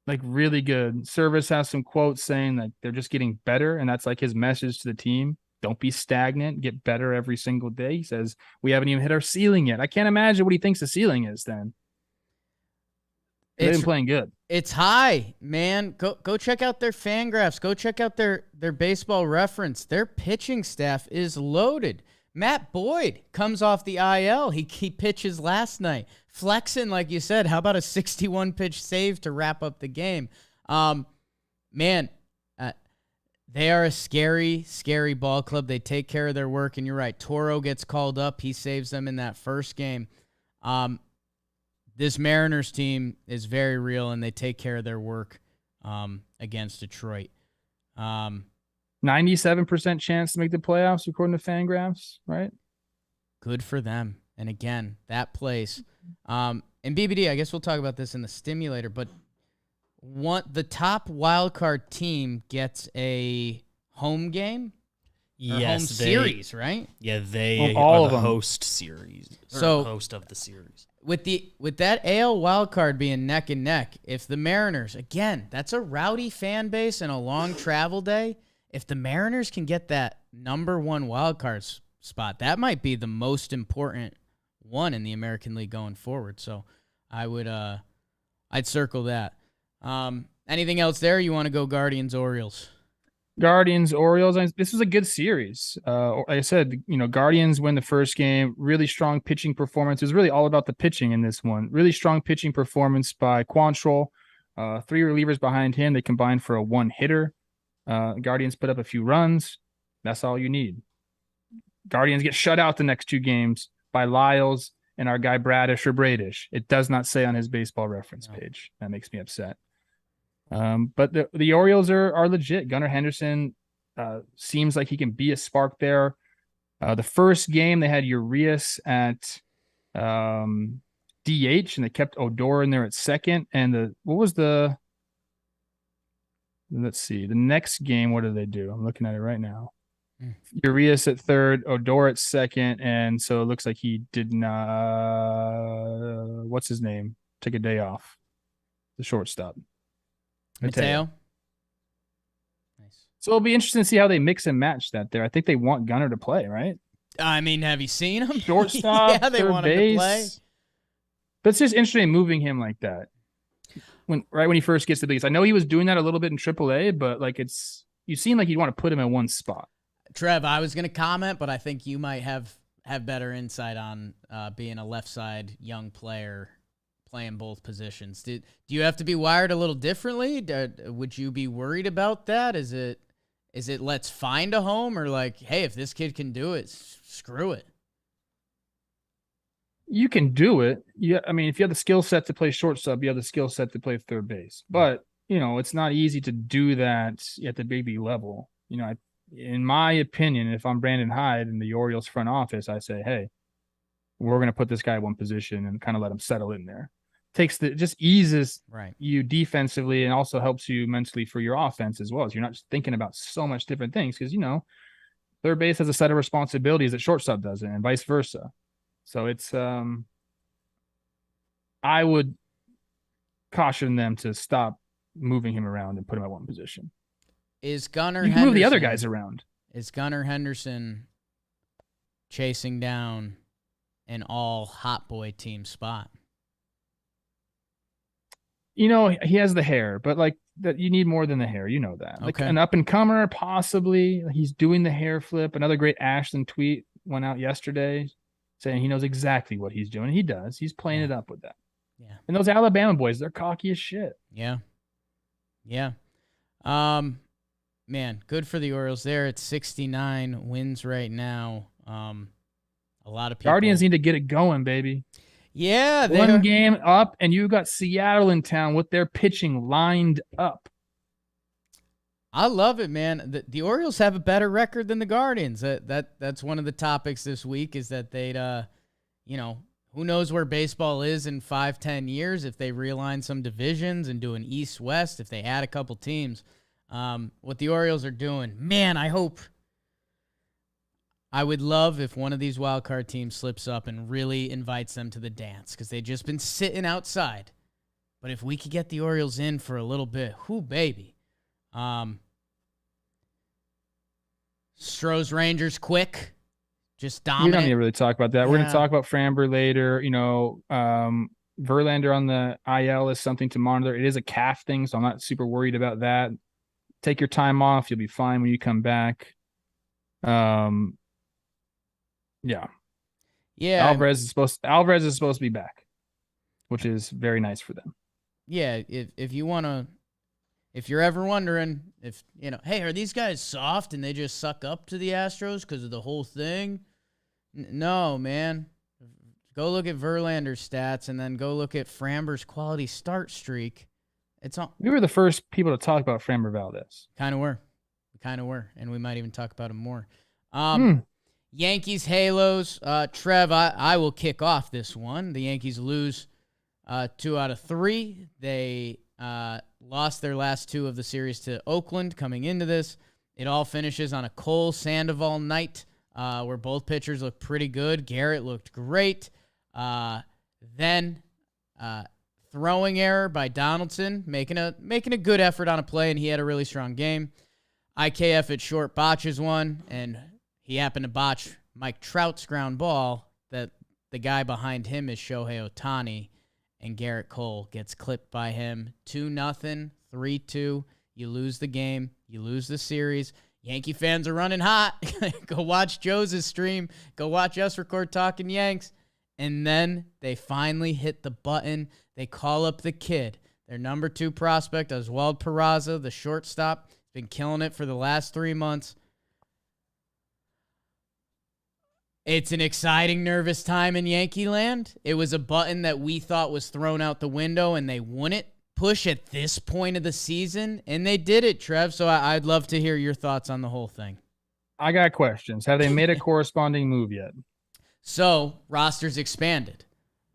Like really good. Service has some quotes saying that they're just getting better, and that's like his message to the team. Don't be stagnant. Get better every single day. He says, we haven't even hit our ceiling yet. I can't imagine what he thinks the ceiling is then. They've been playing good. It's high, man. Go check out their fan graphs. Go check out their baseball reference. Their pitching staff is loaded. Matt Boyd comes off the IL. He pitches last night. Flexing, like you said, how about a 61-pitch save to wrap up the game? Man, They are a scary, scary ball club. They take care of their work, and you're right. Toro gets called up. He saves them in that first game. This Mariners team is very real, and they take care of their work against Detroit. 97% chance to make the playoffs, according to Fangraphs, right? Good for them. And again, that place. And BBD, I guess we'll talk about this in the stimulator, but the top wildcard team gets a home game? Yes, home series, right? Yeah, they all are of the them. host series. So Host of the series. With that AL wildcard being neck and neck, if the Mariners, again, that's a rowdy fan base and a long travel day. If the Mariners can get that number one wildcard spot, that might be the most important one in the American League going forward. So I'd circle that. Anything else there? You want to go Guardians-Orioles? Guardians-Orioles. This was a good series. Like I said, Guardians win the first game. Really strong pitching performance. It was really all about the pitching in this one. Really strong pitching performance by Quantrill. 3 relievers behind him. They combined for a 1-hitter. Guardians put up a few runs. That's all you need. Guardians get shut out the next 2 games by Lyles and our guy Bradish or Bradish. It does not say on his baseball reference page. That makes me upset. But the Orioles are legit. Gunnar Henderson seems like he can be a spark there. The first game they had Urias at DH and they kept Odor in there at second. And let's see, the next game, what did they do? I'm looking at it right now. Urias at third, Odor at second, and so it looks like he did not. What's his name? Take a day off. The shortstop. Mateo. Nice. So it'll be interesting to see how they mix and match that there. I think they want Gunnar to play, right? I mean, have you seen him? Shortstop, yeah, they third want base. him to play. But it's just interesting moving him like that. When he first gets to the bigs. I know he was doing that a little bit in AAA, but you seem like you'd want to put him in one spot. Trev, I was going to comment, but I think you might have better insight on being a left side young player playing both positions. Do you have to be wired a little differently? Would you be worried about that? Is it let's find a home, or like, hey, if this kid can do it, screw it? You can do it. Yeah, I mean, if you have the skill set to play shortstop, you have the skill set to play third base. But it's not easy to do that at the big league level. In my opinion, if I'm Brandon Hyde in the Orioles front office, I say, hey, we're going to put this guy in one position and kind of let him settle in there. Just eases you defensively and also helps you mentally for your offense as well. As you're not just thinking about so much different things because, third base has a set of responsibilities that shortstop doesn't and vice versa. So it's I would caution them to stop moving him around and put him at one position. Is Gunnar you can move the other guys around. Is Gunnar Henderson chasing down an all hot boy team spot? He has the hair, but that you need more than the hair. You know that. Like an up and comer, possibly. He's doing the hair flip. Another great Ashland tweet went out yesterday saying he knows exactly what he's doing. He does. He's playing it up with that. Yeah. And those Alabama boys, they're cocky as shit. Yeah. Yeah. Man, good for the Orioles there at 69 wins right now. A lot of people. Guardians need to get it going, baby. Yeah. One game up, and you got Seattle in town with their pitching lined up. I love it, man. The Orioles have a better record than the Guardians. That's one of the topics this week is that they'd, who knows where baseball is in 5-10 years if they realign some divisions and do an East-West, if they add a couple teams. What the Orioles are doing, man, I would love if one of these wild card teams slips up and really invites them to the dance because they've just been sitting outside. But if we could get the Orioles in for a little bit, whoo, baby. Stros Rangers quick, just dominant. We don't need to really talk about that. We're going to talk about Framber later. Verlander on the IL is something to monitor. It is a calf thing, so I'm not super worried about that. Take your time off. You'll be fine when you come back. Yeah. Alvarez is supposed to be back, which is very nice for them. Yeah, if you want to if you're ever wondering if, hey, are these guys soft and they just suck up to the Astros because of the whole thing? No, man. Go look at Verlander's stats and then go look at Framber's quality start streak. We were the first people to talk about Framber Valdez. Kind of were. And we might even talk about him more. Yankees, Halos. Trev, I will kick off this one. The Yankees lose 2 out of 3. They lost their last 2 of the series to Oakland coming into this. It all finishes on a Cole Sandoval night where both pitchers looked pretty good. Garrett looked great. Then throwing error by Donaldson, making a good effort on a play, and he had a really strong game. IKF at short botches one, and he happened to botch Mike Trout's ground ball that the guy behind him is Shohei Ohtani, and Garrett Cole gets clipped by him. 2-0, 3-2. You lose the game. You lose the series. Yankee fans are running hot. Go watch Joe's stream. Go watch us record Talkin' Yanks. And then they finally hit the button. They call up the kid. Their number 2 prospect, Oswald Peraza, the shortstop. Been killing it for the last 3 months. It's an exciting, nervous time in Yankee land. It was a button that we thought was thrown out the window, and they wouldn't push at this point of the season, and they did it, Trev. So I'd love to hear your thoughts on the whole thing. I got questions. Have they made a corresponding move yet? So roster's expanded.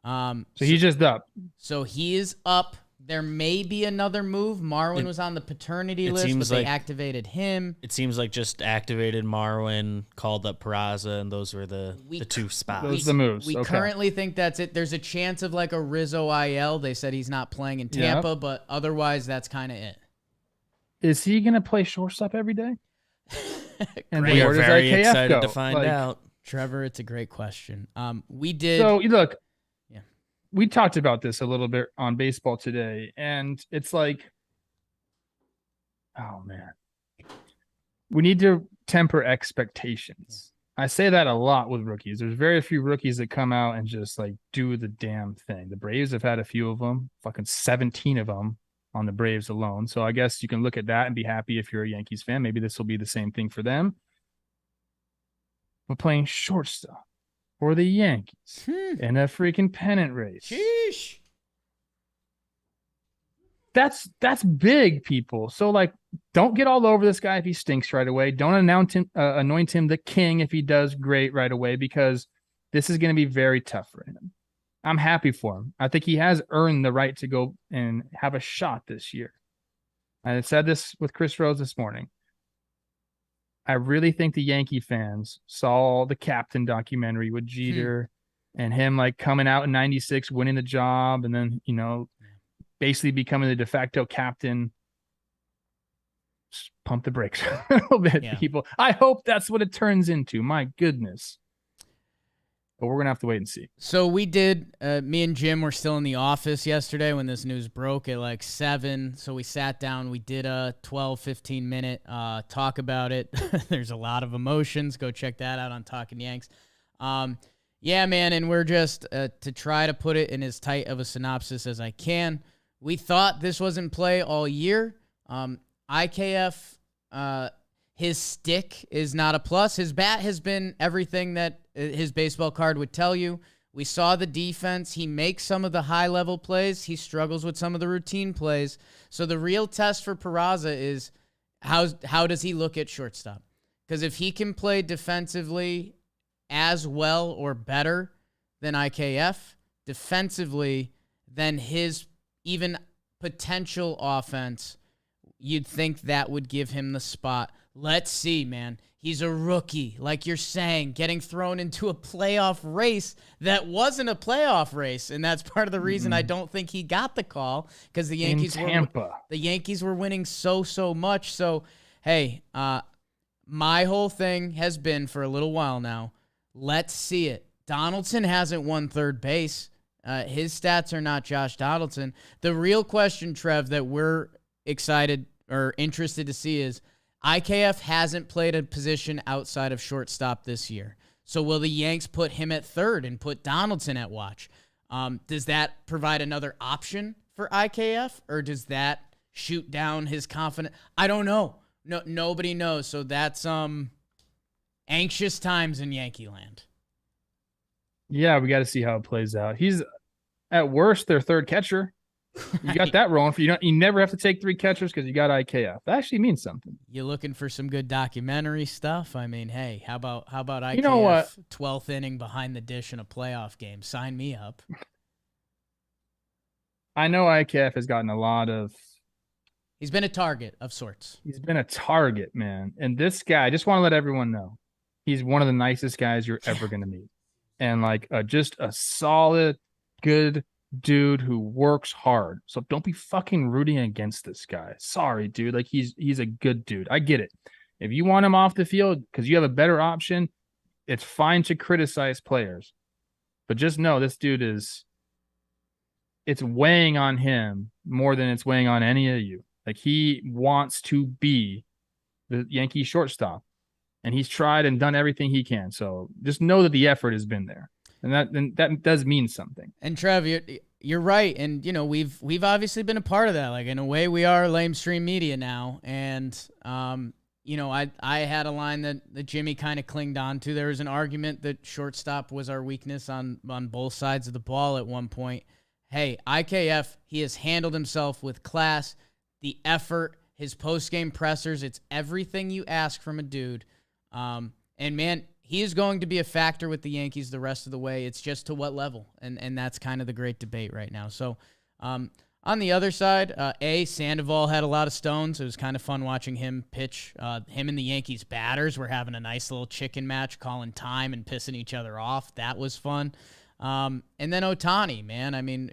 So he's just up. So he is up. There may be another move. Marwin was on the paternity list, but they activated him. It seems like just activated Marwin, called up Peraza, and those were the 2 spots. Those are the moves. We currently think that's it. There's a chance of like a Rizzo IL. They said he's not playing in Tampa, but otherwise that's kind of it. Is he going to play shortstop every day? And we are very IKF excited go? to find out. Trevor, it's a great question. We did. So look. We talked about this a little bit on Baseball Today, and it's like, oh, man. We need to temper expectations. I say that a lot with rookies. There's very few rookies that come out and just, like, do the damn thing. The Braves have had a few of them, fucking 17 of them on the Braves alone. So I guess you can look at that and be happy if you're a Yankees fan. Maybe this will be the same thing for them. But playing shortstop for the Yankees in a freaking pennant race. Sheesh. That's big, people. So, like, don't get all over this guy if he stinks right away. Don't anoint him the king if he does great right away, because this is going to be very tough for him. I'm happy for him. I think he has earned the right to go and have a shot this year. I said this with Chris Rose this morning. I really think the Yankee fans saw the Captain documentary with Jeter and him like coming out in 96, winning the job, and then, basically becoming the de facto captain. Just pump the brakes a little bit, people. I hope that's what it turns into. My goodness. But we're going to have to wait and see. So we did, me and Jim were still in the office yesterday when this news broke at like 7. So we sat down, we did a 12, 15 minute talk about it. There's a lot of emotions. Go check that out on Talkin' Yanks. Yeah, man. And we're just to try to put it in as tight of a synopsis as I can. We thought this was in play all year. IKF, his stick is not a plus. His bat has been everything that his baseball card would tell you. We saw the defense. He makes some of the high-level plays. He struggles with some of the routine plays. So the real test for Peraza is how does he look at shortstop? Because if he can play defensively as well or better than IKF, defensively, then his even potential offense, you'd think that would give him the spot. Let's see, man. He's a rookie, like you're saying, getting thrown into a playoff race that wasn't a playoff race, and that's part of the reason I don't think he got the call, because the Yankees were winning so much. So, hey, my whole thing has been for a little while now, let's see it. Donaldson hasn't won third base. His stats are not Josh Donaldson. The real question, Trev, that we're excited or interested to see is IKF hasn't played a position outside of shortstop this year. So will the Yanks put him at third and put Donaldson at watch? Does that provide another option for IKF, or does that shoot down his confidence? I don't know. No, nobody knows. So that's anxious times in Yankee land. Yeah, we got to see how it plays out. He's at worst their third catcher. You got that rolling for you. You never have to take 3 catchers because you got IKF. That actually means something. You looking for some good documentary stuff? I mean, hey, how about IKF? You know what? 12th inning behind the dish in a playoff game. Sign me up. I know IKF has gotten a lot of. He's been a target of sorts. He's been a target, man. And this guy, I just want to let everyone know, he's one of the nicest guys you're ever going to meet. And like just a solid, good dude who works hard. So don't be fucking rooting against this guy. Sorry, dude. Like he's a good dude. I get it. If you want him off the field because you have a better option, it's fine to criticize players. But just know this dude it's weighing on him more than it's weighing on any of you. Like he wants to be the Yankee shortstop. And he's tried and done everything he can. So just know that the effort has been there. And that does mean something. And Trev, you're right. And we've obviously been a part of that. Like in a way, we are lamestream media now. And I had a line that Jimmy kind of clinged on to. There was an argument that shortstop was our weakness on both sides of the ball at one point. Hey, IKF, he has handled himself with class, the effort, his post-game pressers. It's everything you ask from a dude. And man, he is going to be a factor with the Yankees the rest of the way. It's just to what level. And that's kind of the great debate right now. So, on the other side, Sandoval had a lot of stones. It was kind of fun watching him pitch. Him and the Yankees batters were having a nice little chicken match, calling time and pissing each other off. That was fun. And then Ohtani, man, I mean,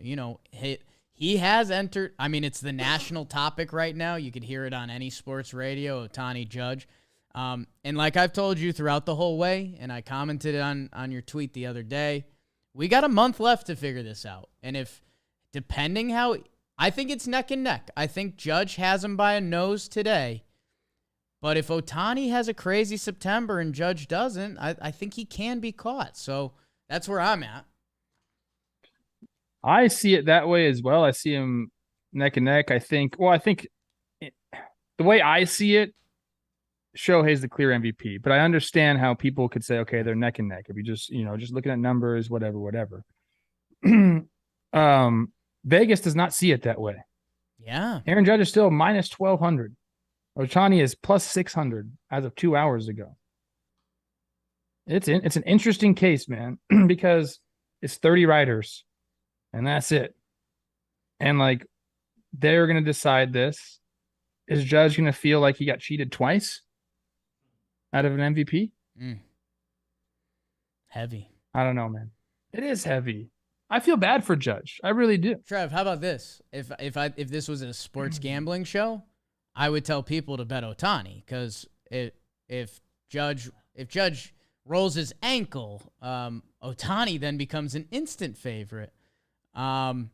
he has entered. I mean, it's the national topic right now. You could hear it on any sports radio, Ohtani-Judge. And like I've told you throughout the whole way, and I commented on your tweet the other day, we got a month left to figure this out. And depending how, I think it's neck and neck. I think Judge has him by a nose today. But if Ohtani has a crazy September and Judge doesn't, I think he can be caught. So that's where I'm at. I see it that way as well. I see him neck and neck. I think the way I see it, Shohei's the clear MVP, but I understand how people could say, okay, they're neck and neck. If you just looking at numbers, whatever. Vegas does not see it that way. Yeah. Aaron Judge is still minus 1,200. Ohtani is plus 600 as of 2 hours ago. It's an interesting case, man, because it's 30 riders and that's it. And like, they're going to decide this. Is Judge going to feel like he got cheated twice out of an MVP? Heavy. I don't know, man. It is heavy. I feel bad for Judge. I really do. Trev, how about this? If this was a sports gambling show, I would tell people to bet Ohtani, because if Judge rolls his ankle, Ohtani then becomes an instant favorite. And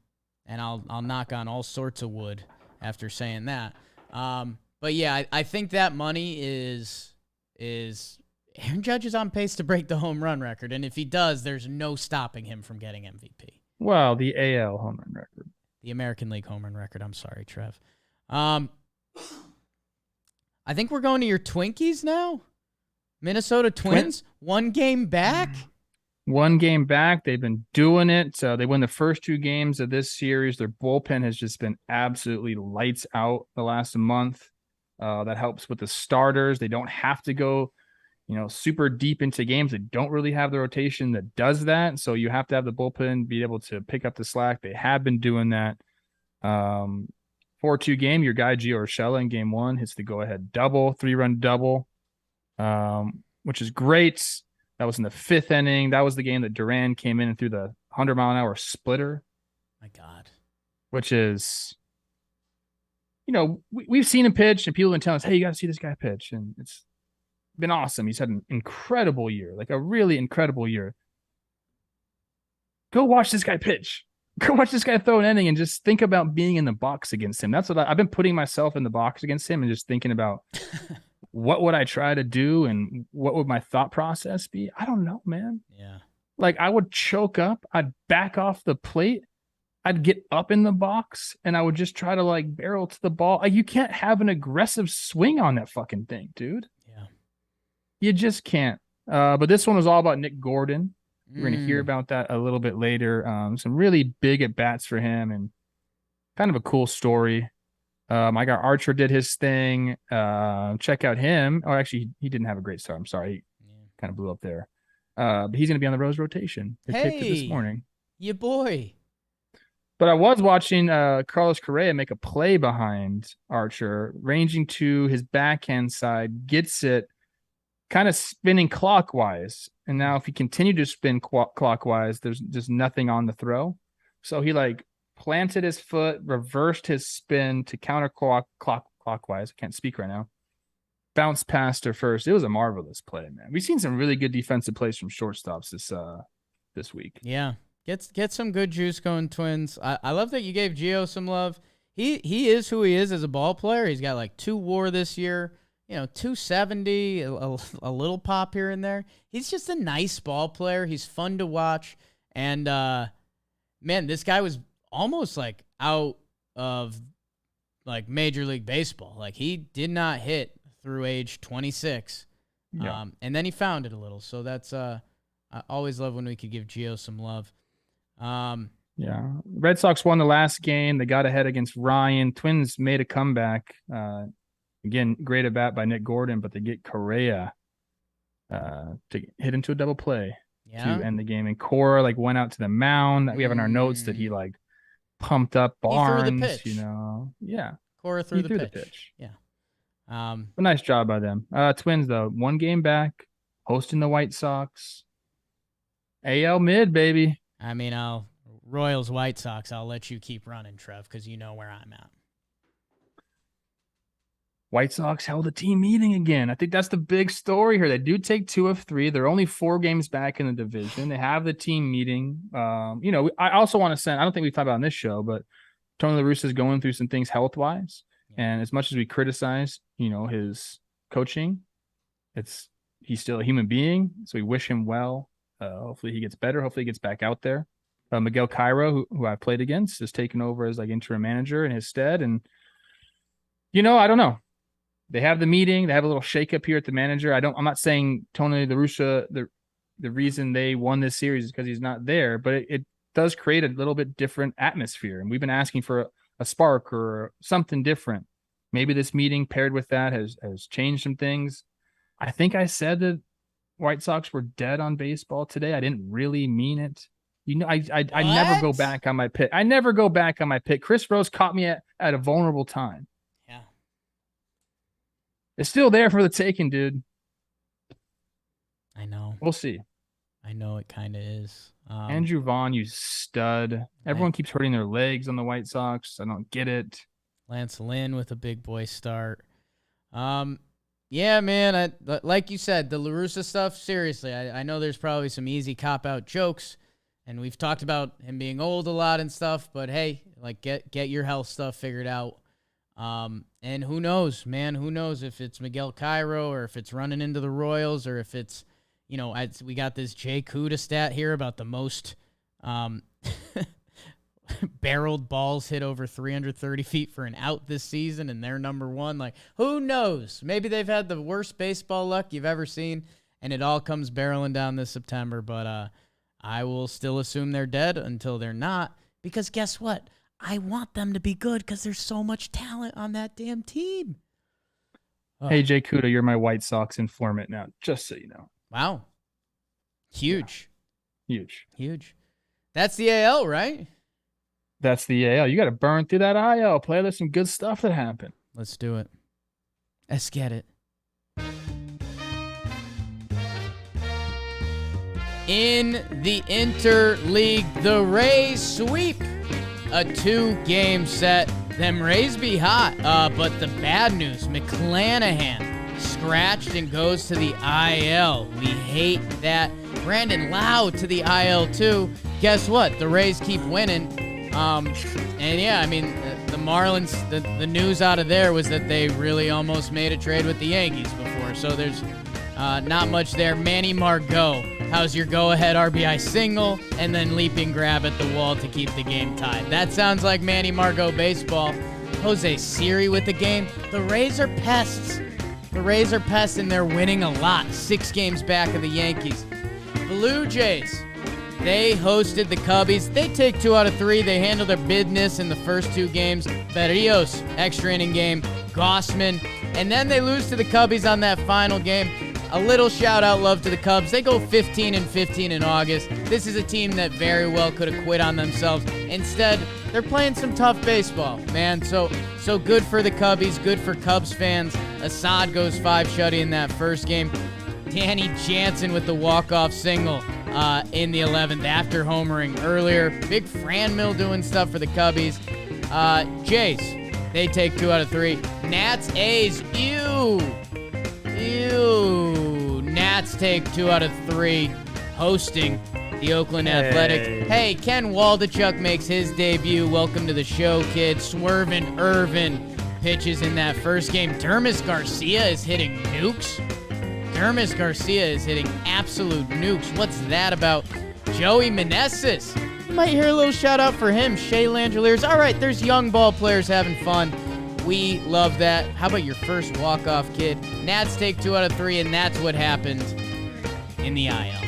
I'll knock on all sorts of wood after saying that. But yeah, I think that money is Aaron Judge is on pace to break the home run record, and if he does, there's no stopping him from getting MVP. Well, the AL home run record. The American League home run record. I'm sorry, Trev. I think we're going to your Twinkies now. Minnesota Twins, 1 game back. 1 game back. They've been doing it. They win the first 2 games of this series. Their bullpen has just been absolutely lights out the last month. That helps with the starters. They don't have to go, super deep into games. They don't really have the rotation that does that. So you have to have the bullpen be able to pick up the slack. They have been doing that. 4-2 game. Your guy Gio Urshela in game 1 hits the go-ahead double, 3-run double, which is great. That was in the 5th inning. That was the game that Duran came in and threw the 100-mile-an-hour splitter. My God. Which is, we've seen him pitch, and people have been telling us, hey, you got to see this guy pitch. And it's been awesome. He's had an incredible year, like a really incredible year. Go watch this guy pitch. Go watch this guy throw an inning and just think about being in the box against him. That's what I've been putting myself in the box against him and just thinking about what would I try to do and what would my thought process be? I don't know, man. Yeah. Like I would choke up. I'd back off the plate I'd get up in the box and I would just try to like barrel to the ball. Like, you can't have an aggressive swing on that fucking thing, dude. Yeah. You just can't. But this one was all about Nick Gordon. We're going to hear about that a little bit later. Some really big at bats for him and kind of a cool story. I got Archer did his thing. Check out him. Oh, actually, he didn't have a great start. I'm sorry. He kind of blew up there. But he's going to be on the Rose rotation. They picked it this morning. Yeah, boy. But I was watching Carlos Correa make a play behind Archer, ranging to his backhand side, gets it, kind of spinning clockwise. And now if he continued to spin clockwise, there's just nothing on the throw. So he like planted his foot, reversed his spin to counter clockwise. I can't speak right now. Bounced past her first. It was a marvelous play, man. We've seen some really good defensive plays from shortstops this week. Yeah. Get some good juice going, Twins. I love that you gave Gio some love. He is who he is as a ball player. He's got like 2 WAR this year, 270, a little pop here and there. He's just a nice ball player. He's fun to watch. And, man, this guy was almost like out of like Major League Baseball. Like, he did not hit through age 26. Yeah. And then he found it a little. So that's, I always love when we could give Gio some love. Yeah. Red Sox won the last game. They got ahead against Ryan. Twins made a comeback. Again, great at bat by Nick Gordon, but they get Correa to hit into a double play to end the game. And Cora like went out to the mound. We have in our notes that he like pumped up Barnes. He threw the pitch. Yeah. Cora threw the pitch. Yeah. A nice job by them. Twins though, 1 game back, hosting the White Sox. AL mid, baby. I mean, Royals, White Sox, I'll let you keep running, Trev, because you know where I'm at. White Sox held a team meeting again. I think that's the big story here. They do take 2 of 3. They're only 4 games back in the division. They have the team meeting. I also want to send, I don't think we've talked about on this show, but Tony La Russa is going through some things health-wise. Yeah. And as much as we criticize, his coaching, he's still a human being. So we wish him well. Hopefully he gets better. Hopefully he gets back out there. Miguel Cairo, who I played against, is taken over as like interim manager in his stead. And, I don't know. They have the meeting. They have a little shakeup here at the manager. I'm not saying Tony La Russa, the reason they won this series is because he's not there, but it does create a little bit different atmosphere. And we've been asking for a spark or something different. Maybe this meeting paired with that has changed some things. I think I said that White Sox were dead on baseball today. I didn't really mean it. I never go back on my pick. I never go back on my pick. Chris Rose caught me at a vulnerable time. Yeah. It's still there for the taking, dude. I know. We'll see. I know it kind of is. Andrew Vaughn, you stud. Everyone keeps hurting their legs on the White Sox. I don't get it. Lance Lynn with a big boy start. Yeah, man, like you said, the La Russa stuff, seriously, I know there's probably some easy cop-out jokes, and we've talked about him being old a lot and stuff, but hey, like, get your health stuff figured out. And who knows, man, who knows if it's Miguel Cairo or if it's running into the Royals or if it's, we got this Jay Cuda stat here about the most barreled balls hit over 330 feet for an out this season, and they're number 1. Like, who knows? Maybe they've had the worst baseball luck you've ever seen, and it all comes barreling down this September. But I will still assume they're dead until they're not, because guess what? I want them to be good because there's so much talent on that damn team. Hey, Jay Cuda, you're my White Sox informant now, just so you know. Wow. Huge. Yeah. Huge. That's the AL, right? That's the AL. You got to burn through that IL. Play. There's some good stuff that happened. Let's do it. Let's get it. In the Interleague, the Rays sweep a 2-game set. Them Rays be hot, but the bad news, McClanahan scratched and goes to the IL. We hate that. Brandon Lau to the IL too. Guess what? The Rays keep winning. And yeah, I mean, the Marlins, the news out of there was that they really almost made a trade with the Yankees before. So there's not much there. Manny Margot How's your go-ahead RBI single and then leaping grab at the wall to keep the game tied? That sounds like Manny Margot baseball. Jose Siri with the game. The Rays are pests. The Rays are pests, and they're winning a lot. 6 games back of the Yankees. Blue Jays, they hosted the Cubbies. They take 2 out of 3. They handle their business in the first 2 games. Berrios, extra inning game. Gossman. And then they lose to the Cubbies on that final game. A little shout-out love to the Cubs. They go 15-15 in August. This is a team that very well could have quit on themselves. Instead, they're playing some tough baseball, man. So good for the Cubbies, good for Cubs fans. Assad goes 5 shutty in that first game. Danny Jansen with the walk-off single in the 11th after homering earlier. Big Franmil doing stuff for the Cubbies. Jays, they take 2 out of 3. Nats, A's, ew. Nats take 2 out of 3, hosting the Oakland Athletics. Hey, Ken Waldachuk makes his debut. Welcome to the show, kid. Swervin' Irvin pitches in that first game. Dermis Garcia is hitting nukes. Dermis Garcia is hitting absolute nukes. What's that about? Joey Meneses. You might hear a little shout out for him. Shea Langeliers. All right, there's young ball players having fun. We love that. How about your first walk-off, kid? Nats take 2 out of 3, and that's what happened in the IL.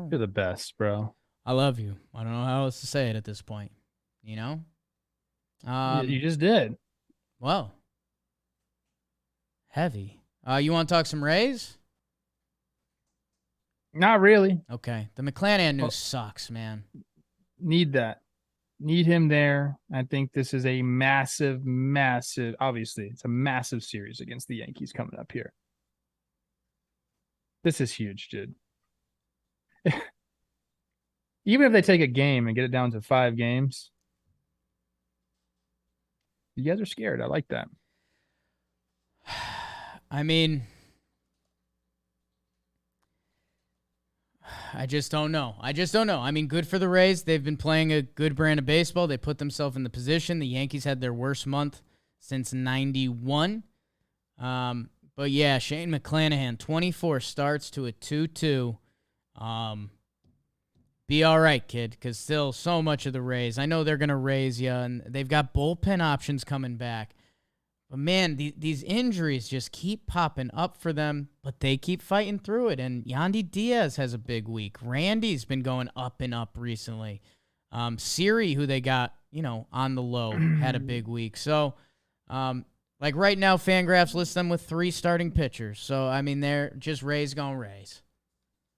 You're the best, bro. I love you. I don't know how else to say it at this point. You know? You just did. Well. Heavy. You want to talk some Rays? Not really. Okay. The McClanahan news sucks, man. Need that. Need him there. I think this is a massive, obviously, it's a massive series against the Yankees coming up here. This is huge, dude. Even if they take a game and get it down to 5 games, you guys are scared. I like that. I mean, I just don't know. I mean, good for the Rays. They've been playing a good brand of baseball. They put themselves in the position. The Yankees had their worst month since 91. But yeah, Shane McClanahan, 24 starts to a 2-2. Be all right, kid, because still so much of the Rays. I know they're going to raise you, and they've got bullpen options coming back. But, man, these injuries just keep popping up for them, but they keep fighting through it. And Yandy Diaz has a big week. Randy's been going up and up recently. Siri, who they got, on the low, had a big week. So, like right now, Fangraphs lists them with 3 starting pitchers. So, I mean, they're just Rays going Rays.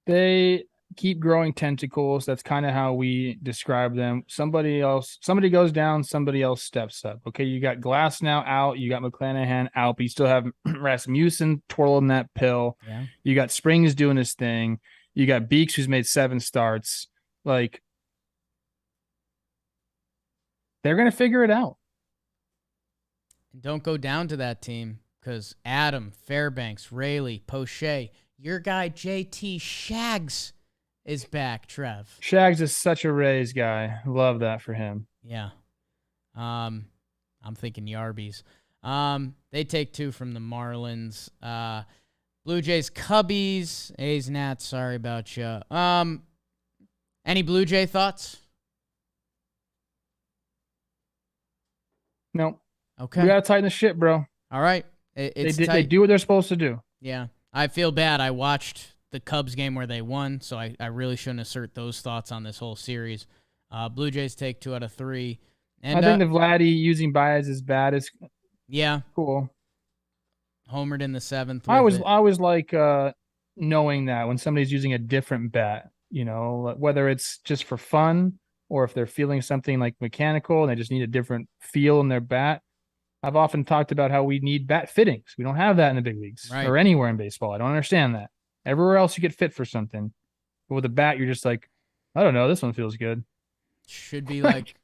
They keep growing tentacles. That's kind of how we describe them. Somebody goes down, somebody else steps up. Okay, you got Glass now out, you got McClanahan out, but you still have Rasmussen twirling that pill. Yeah. You got Springs doing his thing. You got Beeks, who's made 7 starts. Like, they're going to figure it out. Don't go down to that team because Adam, Fairbanks, Rayleigh, Poche, your guy JT Shags is back, Trev. Shags is such a Rays guy. Love that for him. Yeah. I'm thinking Yarbies. They take 2 from the Marlins. Blue Jays, Cubbies, A's, Nats. Sorry about you. Any Blue Jay thoughts? No. Okay. We got to tighten the shit, bro. All right. They do what they're supposed to do. Yeah. I feel bad. I watched the Cubs game where they won, so I really shouldn't assert those thoughts on this whole series. Blue Jays take 2 out of 3. And I think the Vladdy using Baez' bat is cool. Homered in the 7th. I always like knowing that when somebody's using a different bat, whether it's just for fun or if they're feeling something like mechanical and they just need a different feel in their bat. I've often talked about how we need bat fittings. We don't have that in the big leagues or anywhere in baseball. I don't understand that. Everywhere else you get fit for something. But with a bat, you're just like, I don't know, this one feels good. Should be like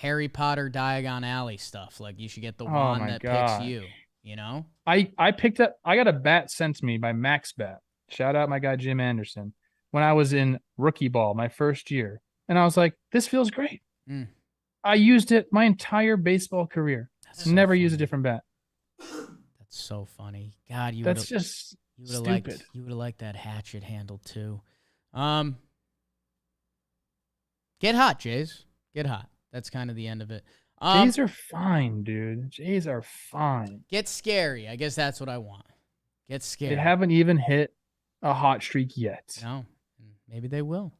Harry Potter Diagon Alley stuff. Like you should get the wand that picks you, I got a bat sent to me by Max Bat. Shout out my guy Jim Anderson. When I was in rookie ball, my first year. And I was like, this feels great. I used it my entire baseball career. Never used a different bat. That's so funny. God, That's just stupid. You would have liked that hatchet handle too. Get hot, Jays. Get hot. That's kind of the end of it. Jays are fine, dude. Jays are fine. Get scary. I guess that's what I want. Get scary. They haven't even hit a hot streak yet. No. Maybe they will.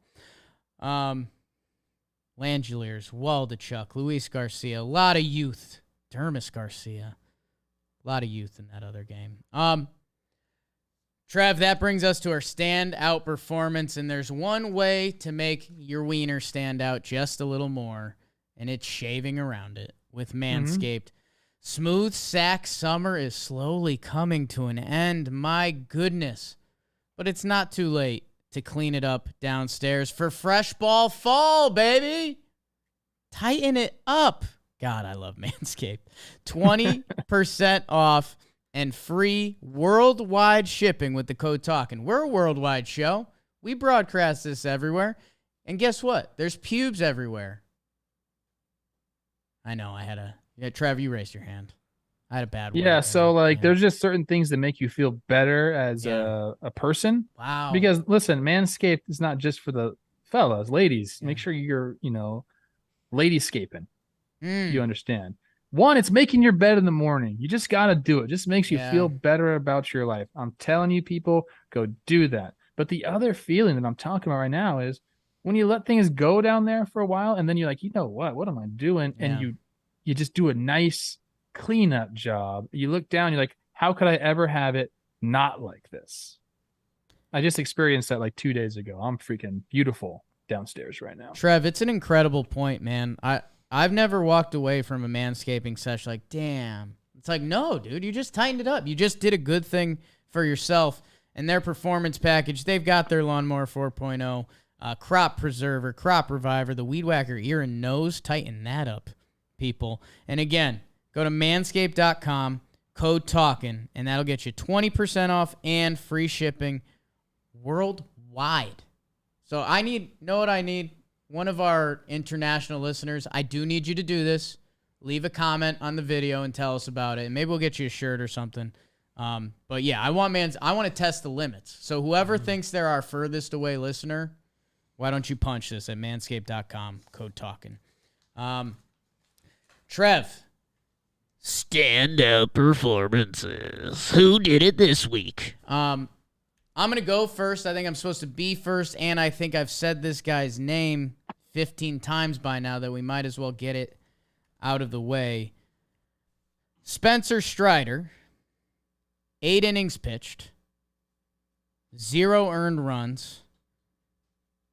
Langeliers, Waldachuk, Luis Garcia, a lot of youth. Dermis Garcia. A lot of youth in that other game. Trev, that brings us to our standout performance, and there's one way to make your wiener stand out just a little more, and it's shaving around it with Manscaped. Smooth sack summer is slowly coming to an end. My goodness. But it's not too late to clean it up downstairs for fresh ball fall, baby. Tighten it up. God, I love Manscaped. 20% off and free worldwide shipping with the code Talkin. We're a worldwide show. We broadcast this everywhere. And guess what? There's pubes everywhere. I know, Trev, you raised your hand. I had a bad one. Yeah, so there's just certain things that make you feel better as a person. Wow. Because listen, Manscaped is not just for the fellas, ladies. Make sure you're, ladiescaping. You understand. One, it's making your bed in the morning. You just got to do it. It just makes you feel better about your life. I'm telling you, people, go do that. But the other feeling that I'm talking about right now is when you let things go down there for a while, and then you're like, you know what am I doing? Yeah. And you just do a nice cleanup job. You look down, you're like, how could I ever have it not like this? I just experienced that like 2 days ago. I'm freaking beautiful downstairs right now. Trev, it's an incredible point, man. I've never walked away from a manscaping session like, damn. It's like, no, dude, you just tightened it up. You just did a good thing for yourself. And their performance package, they've got their Lawnmower 4.0, Crop Preserver, Crop Reviver, the Weed Whacker ear and nose. Tighten that up, people. And again, go to manscaped.com, code Talkin, and that'll get you 20% off and free shipping worldwide. So know what I need? One of our international listeners, I do need you to do this. Leave a comment on the video and tell us about it. And maybe we'll get you a shirt or something. But yeah, I want to test the limits. So whoever thinks they're our furthest away listener, why don't you punch this at manscaped.com, code Talkin. Trev. Standout performances. Who did it this week? I'm going to go first. I think I'm supposed to be first, and I think I've said this guy's name 15 times by now that we might as well get it out of the way. Spencer Strider, 8 innings pitched, 0 earned runs,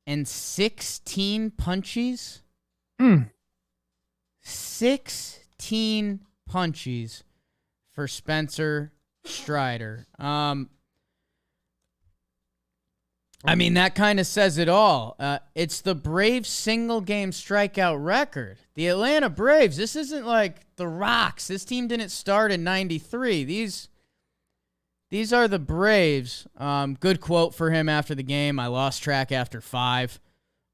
and 16 punchies. 16 punchies for Spencer Strider. I mean, that kind of says it all. It's the Braves single-game strikeout record. The Atlanta Braves, this isn't like the Rocks. This team didn't start in 93. These are the Braves. Good quote for him after the game. I lost track after 5.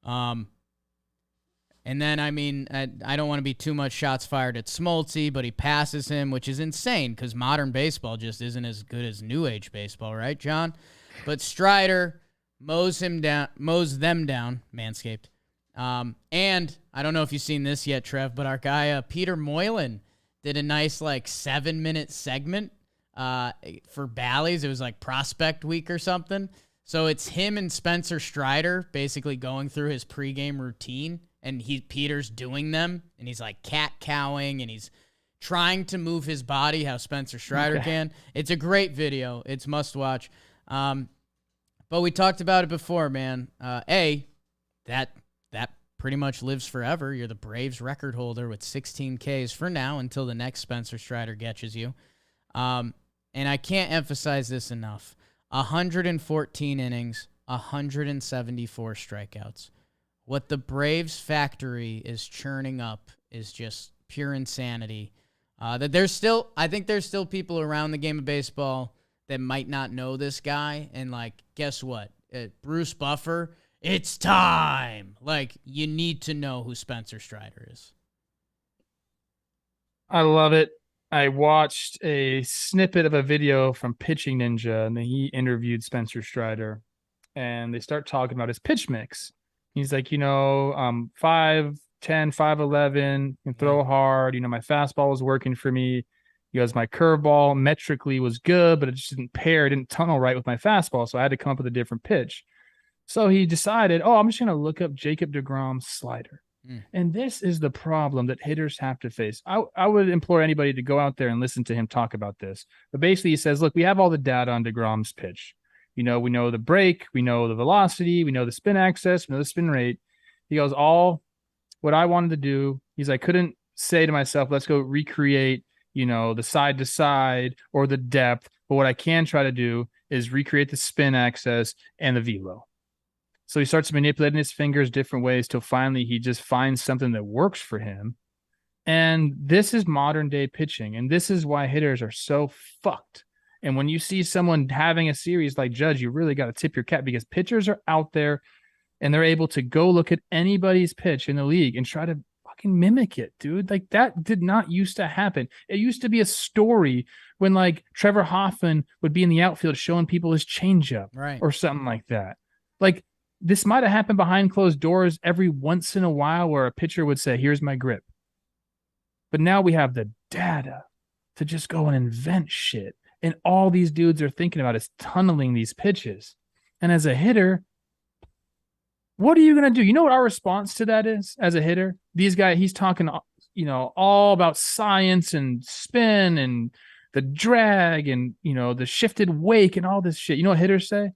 And then, I mean, I don't want to be too much shots fired at Smoltzy, but he passes him, which is insane because modern baseball just isn't as good as new age baseball, right, John? But Strider mows them down, Manscaped. And I don't know if you've seen this yet, Trev, but our guy Peter Moylan did a nice 7-minute segment for Bally's. It was like Prospect Week or something. So it's him and Spencer Strider basically going through his pregame routine, and Peter's doing them, and he's like cat-cowing, and he's trying to move his body how Spencer Strider can. It's a great video. It's must-watch. But we talked about it before, man. That pretty much lives forever. You're the Braves record holder with 16 Ks for now until the next Spencer Strider catches you. And I can't emphasize this enough. 114 innings, 174 strikeouts. What the Braves factory is churning up is just pure insanity. I think there's still people around the game of baseball that might not know this guy. And guess what? Bruce Buffer, it's time. You need to know who Spencer Strider is. I love it. I watched a snippet of a video from Pitching Ninja, and then he interviewed Spencer Strider, and they start talking about his pitch mix. He's like, 5'10", 5'11", can throw hard. My fastball was working for me. He goes, my curveball metrically was good, but it just didn't pair, it didn't tunnel right with my fastball, so I had to come up with a different pitch. So he decided, I'm just going to look up Jacob deGrom's slider. And this is the problem that hitters have to face. I would implore anybody to go out there and listen to him talk about this. But basically he says, look, we have all the data on deGrom's pitch. We know the break, we know the velocity, we know the spin access, we know the spin rate. He goes, what I wanted to do, I couldn't say to myself, let's go recreate, the side to side or the depth. But what I can try to do is recreate the spin access and the velo. So he starts manipulating his fingers different ways till finally he just finds something that works for him. And this is modern day pitching. And this is why hitters are so fucked. And when you see someone having a series like Judge, you really got to tip your cap, because pitchers are out there and they're able to go look at anybody's pitch in the league and try to fucking mimic it, dude. Like, that did not used to happen. It used to be a story when like Trevor Hoffman would be in the outfield showing people his changeup, right, or something like that. Like, this might have happened behind closed doors every once in a while where a pitcher would say, here's my grip. But now we have the data to just go and invent shit. And all these dudes are thinking about is tunneling these pitches. And as a hitter, what are you going to do? You know what our response to that is as a hitter? These guys, he's talking, all about science and spin and the drag and, the shifted wake and all this shit. You know what hitters say?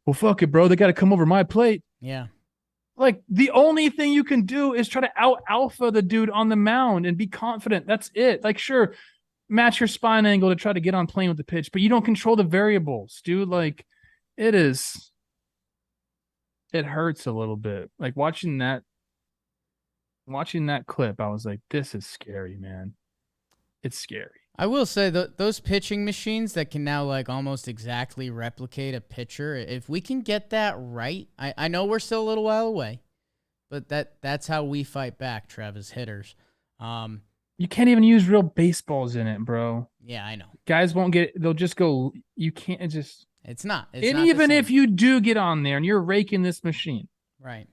Well, fuck it, bro. They got to come over my plate. Yeah. Like, the only thing you can do is try to out-alpha the dude on the mound and be confident. That's it. Like, sure, match your spine angle to try to get on plane with the pitch, but you don't control the variables, dude. Like, it hurts a little bit. Like, watching that clip, I was like, this is scary, man. It's scary. I will say those pitching machines that can now like almost exactly replicate a pitcher, if we can get that right, I know we're still a little while away, but that's how we fight back, Trev, as hitters. You can't even use real baseballs in it, bro. Yeah, I know. Guys won't get it. They'll just go, you can't just. It's not. And even if you do get on there and you're raking this machine. Right.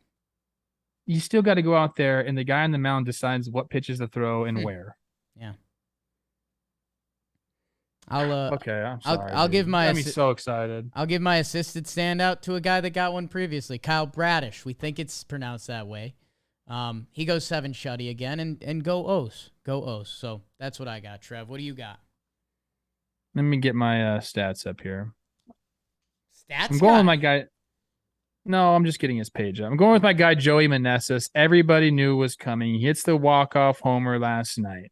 You still got to go out there and the guy on the mound decides what pitches to throw and where. Yeah. I'm sorry. I'll give my. I'm so excited. I'll give my assisted standout to a guy that got one previously, Kyle Bradish. We think it's pronounced that way. He goes 7 shutty again, and go O's. So that's what I got. Trev, what do you got? Let me get my stats up here. Stats. I'm going with my guy. No, I'm just getting his page up. I'm going with my guy Joey Meneses. Everybody knew was coming. He hits the walk-off homer last night.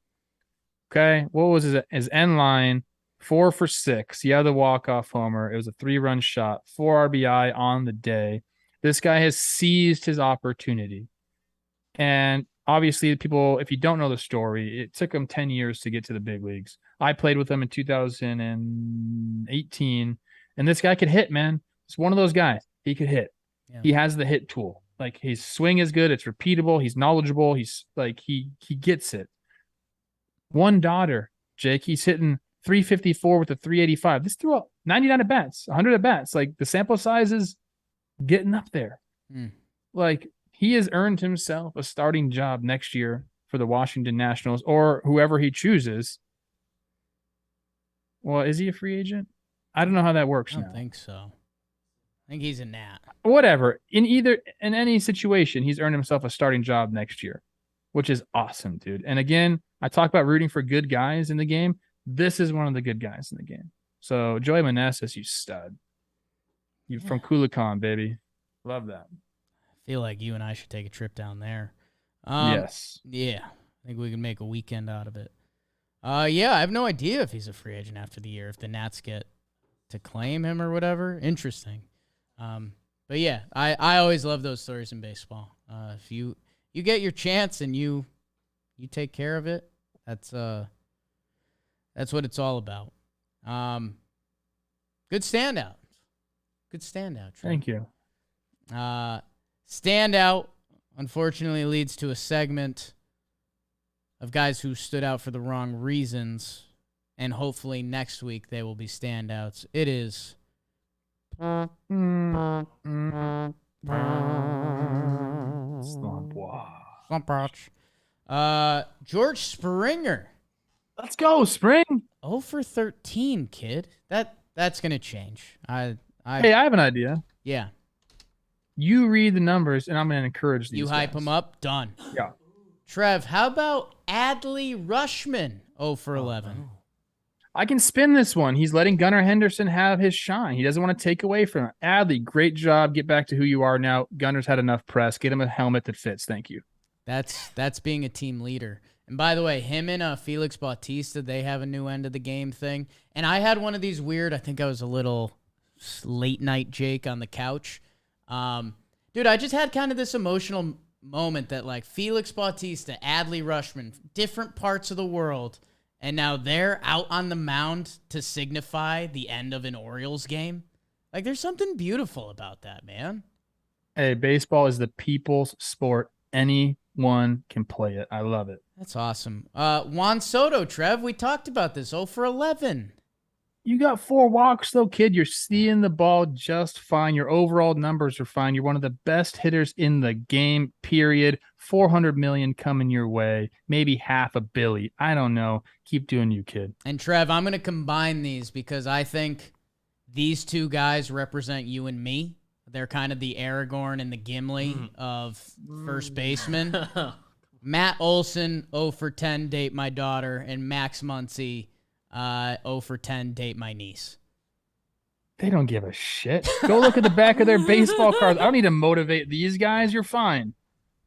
Okay, what was his end line? 4 for 6. He had the walk-off homer. It was a 3-run shot, 4 RBI on the day. This guy has seized his opportunity. And obviously, people, if you don't know the story, it took him 10 years to get to the big leagues. I played with him in 2018, and this guy could hit, man. It's one of those guys. He could hit. Yeah. He has the hit tool. Like, his swing is good. It's repeatable. He's knowledgeable. He's like, he gets it. One daughter, Jake, he's hitting 354 with a 385. This threw up 99 at bats, 100 at bats. Like, the sample size is getting up there. Like, he has earned himself a starting job next year for the Washington Nationals or whoever he chooses. Well, is he a free agent? I don't know how that works now. I don't think so. I think he's a Nat. Whatever. In any situation, he's earned himself a starting job next year, which is awesome, dude. And again, I talk about rooting for good guys in the game. This is one of the good guys in the game. So, Joey Meneses, you stud. You from Culiacán, baby. Love that. I feel like you and I should take a trip down there. Yes. Yeah. I think we can make a weekend out of it. Yeah, I have no idea if he's a free agent after the year, if the Nats get to claim him or whatever. Interesting. But yeah, I always love those stories in baseball. If you get your chance and you take care of it, that's what it's all about. Good standout. Trey. Thank you. Standout, unfortunately, leads to a segment of guys who stood out for the wrong reasons, and hopefully next week they will be standouts. It is Slump Watch. Slump Watch. George Springer. Let's go, Spring. 0 for 13, kid. That's gonna change. Hey, I have an idea. Yeah. You read the numbers, and I'm going to encourage these You hype guys. him up. Done. Yeah. Trev, how about Adley Rushman? 0 for 11. I can spin this one. He's letting Gunnar Henderson have his shine. He doesn't want to take away from it. Adley, great job. Get back to who you are now. Gunner's had enough press. Get him a helmet that fits. Thank you. That's being a team leader. And by the way, him and Felix Bautista, they have a new end of the game thing. And I had one of these weird, I think I was a little late night Jake on the couch. Dude, I just had kind of this emotional moment that like Felix Bautista, Adley Rushman, different parts of the world, and now they're out on the mound to signify the end of an Orioles game. Like there's something beautiful about that, man. Hey, baseball is the people's sport. Anyone can play it. I love it. That's awesome. Juan Soto, Trev, we talked about this. 0 for 11. You got 4 walks, though, kid. You're seeing the ball just fine. Your overall numbers are fine. You're one of the best hitters in the game, period. 400 million coming your way. Maybe $500 million. I don't know. Keep doing you, kid. And Trev, I'm going to combine these because I think these two guys represent you and me. They're kind of the Aragorn and the Gimli of first baseman. Matt Olson, 0 for 10, date my daughter, and Max Muncy, 0 for 10, date my niece. They don't give a shit. Go look at the back of their baseball cards. I don't need to motivate these guys. You're fine.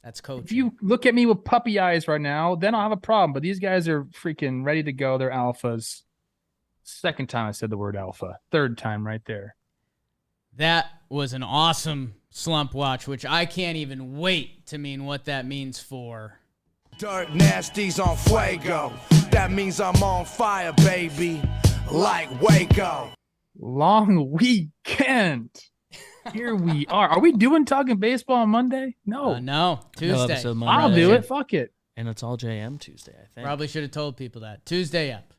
That's coaching. If you look at me with puppy eyes right now, then I'll have a problem. But these guys are freaking ready to go. They're alphas. Second time I said the word alpha. Third time right there. That was an awesome slump watch, which I can't even wait to mean what that means for. Dirt nasties on Fuego. That means I'm on fire, baby. Like Waco. Long weekend. Here we are. Are we doing Talking Baseball on Monday? No. No, Tuesday. episode Monday. I'll do it. Fuck it. And it's all JM Tuesday, I think. Probably should have told people that. Tuesday up.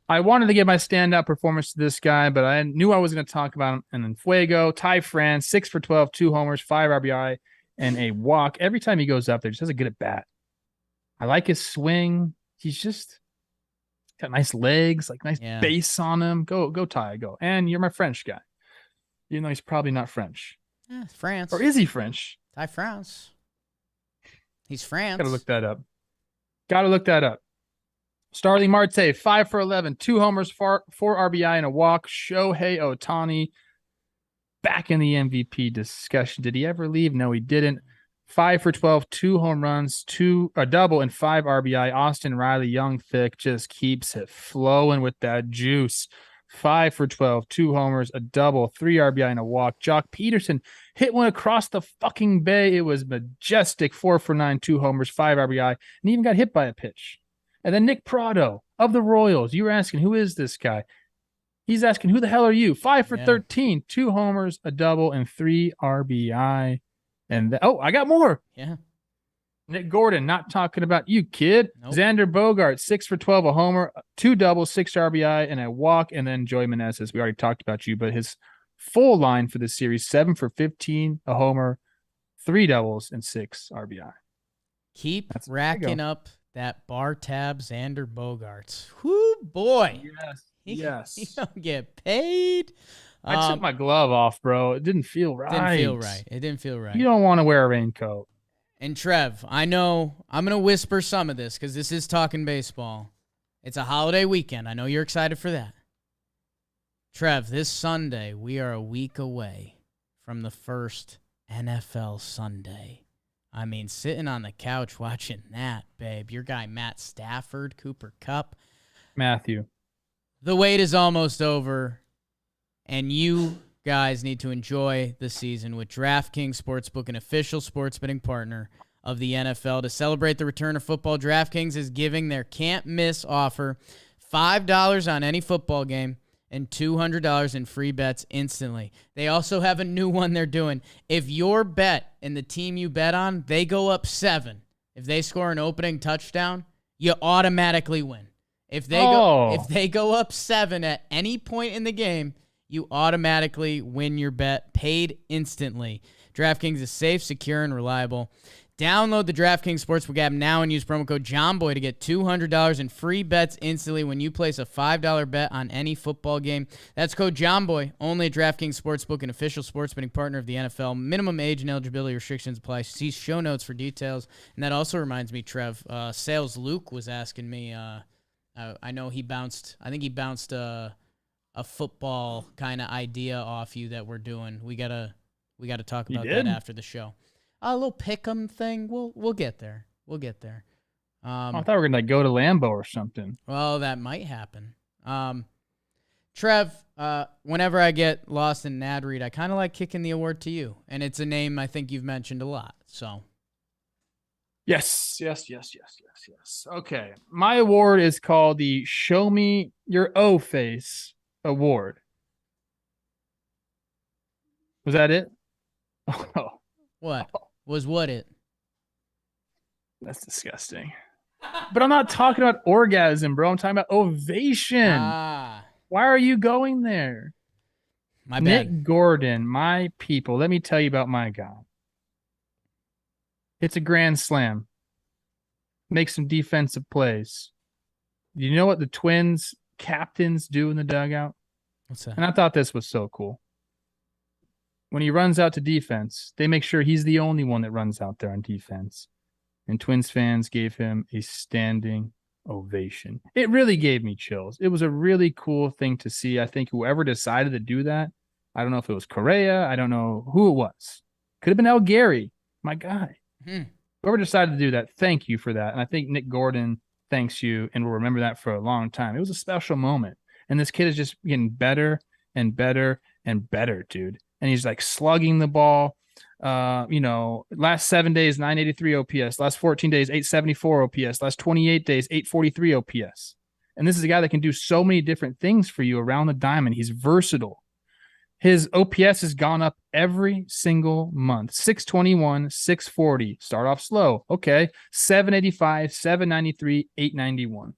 I wanted to give my standout performance to this guy, but I knew I was going to talk about him. And then Fuego, Ty France, 6 for 12, 2 homers, 5 RBI, and a walk. Every time he goes up there, just has a good at bat. I like his swing. He's just got nice legs, like nice base on him. Go, Ty, go. And you're my French guy. Even though he's probably not French. France. Or is he French? Ty France. He's France. Gotta look that up. Starling Marte, 5 for 11, 2 homers, 4 RBI, and a walk. Shohei Ohtani back in the MVP discussion. Did he ever leave? No, he didn't. 5 for 12, 2 home runs, a double, and 5 RBI. Austin Riley, young, thick, just keeps it flowing with that juice. 5 for 12, 2 homers, a double, 3 RBI, and a walk. Jock Peterson hit one across the fucking bay. It was majestic. 4 for 9, 2 homers, 5 RBI, and even got hit by a pitch. And then Nick Prado of the Royals. You were asking, who is this guy? He's asking, who the hell are you? 5 for 13, 2 homers, a double, and 3 RBI. And I got more. Yeah. Nick Gordon, not talking about you, kid. Nope. Xander Bogart, 6 for 12, a homer, 2 doubles, 6 RBI, and a walk. And then Joey Meneses. We already talked about you, but his full line for the series, 7 for 15, a homer, 3 doubles, and 6 RBI. Keep racking up that bar tab Xander Bogaerts. Whoo, boy. Yes. He don't get paid. I took my glove off, bro. It didn't feel right. It didn't feel right. You don't want to wear a raincoat. And Trev, I know I'm going to whisper some of this because this is Talking Baseball. It's a holiday weekend. I know you're excited for that. Trev, this Sunday, we are a week away from the first NFL Sunday. I mean, sitting on the couch watching that, babe. Your guy, Matt Stafford, Cooper Kupp. Matthew. The wait is almost over, and you guys need to enjoy the season with DraftKings Sportsbook, an official sports betting partner of the NFL. To celebrate the return of football, DraftKings is giving their can't-miss offer, $5 on any football game, and $200 in free bets instantly. They also have a new one they're doing. If your bet and the team you bet on, they go up 7, If they score an opening touchdown, you automatically win. If they go up 7 at any point in the game, you automatically win your bet, paid instantly. DraftKings is safe, secure, and reliable. Download the DraftKings Sportsbook app now and use promo code JOHNBOY to get $200 in free bets instantly when you place a $5 bet on any football game. That's code JOHNBOY, only at DraftKings Sportsbook, an official sports betting partner of the NFL. Minimum age and eligibility restrictions apply. See show notes for details. And that also reminds me, Trev, Sales Luke was asking me, I know he bounced a football kind of idea off you that we're doing. We gotta talk about that after the show. A little pick'em thing. We'll get there. We'll get there. I thought we were gonna go to Lambeau or something. Well, that might happen. Trev, whenever I get lost in an ad read, I kind of like kicking the award to you, and it's a name I think you've mentioned a lot. So. Yes. Okay, my award is called the Show Me Your O Face Award. Was that it? Oh. What? Was what it? That's disgusting. But I'm not talking about orgasm, bro. I'm talking about ovation. Why are you going there? My bad. Nick Gordon, my people. Let me tell you about my guy. It's a grand slam. Make some defensive plays. You know what the Twins captains do in the dugout? What's that? And I thought this was so cool. When he runs out to defense, they make sure he's the only one that runs out there on defense. And Twins fans gave him a standing ovation. It really gave me chills. It was a really cool thing to see. I think whoever decided to do that, I don't know if it was Correa. I don't know who it was. Could have been El Gary, my guy. Whoever decided to do that, thank you for that. And I think Nick Gordon thanks you and will remember that for a long time. It was a special moment. And this kid is just getting better and better and better, dude. And he's like slugging the ball. Last 7 days, 983 OPS. Last 14 days, 874 OPS. Last 28 days, 843 OPS. And this is a guy that can do so many different things for you around the diamond. He's versatile. His OPS has gone up every single month. 621, 640. Start off slow. Okay. 785, 793, 891.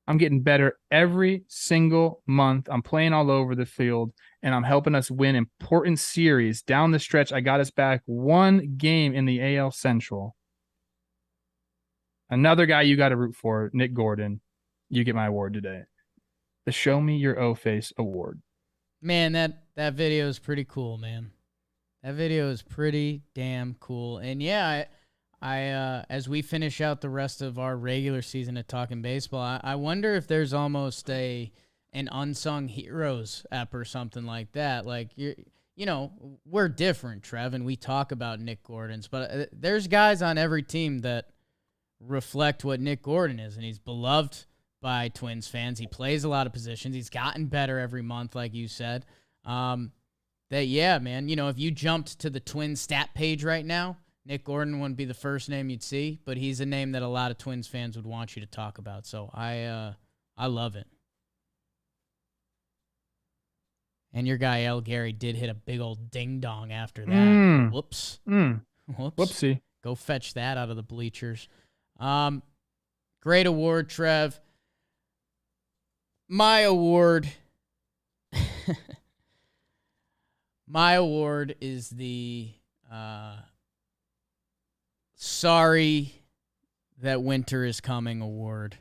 I'm getting better every single month. I'm playing all over the field, and I'm helping us win important series. Down the stretch, I got us back one game in the AL Central. Another guy you got to root for, Nick Gordon. You get my award today. The Show Me Your O-Face Award. Man, that video is pretty cool, man. That video is pretty damn cool. And yeah, I as we finish out the rest of our regular season of Talkin' Baseball, I wonder if there's almost an unsung heroes app or something like that. Like, we're different, Trev, and we talk about Nick Gordon's, but there's guys on every team that reflect what Nick Gordon is, and he's beloved by Twins fans. He plays a lot of positions. He's gotten better every month, like you said. Yeah, man, if you jumped to the Twins stat page right now, Nick Gordon wouldn't be the first name you'd see, but he's a name that a lot of Twins fans would want you to talk about. So I love it. And your guy El Gary did hit a big old ding dong after that. Whoops. Whoopsie. Go fetch that out of the bleachers. Great award, Trev. My award is the Sorry That Winter Is Coming award.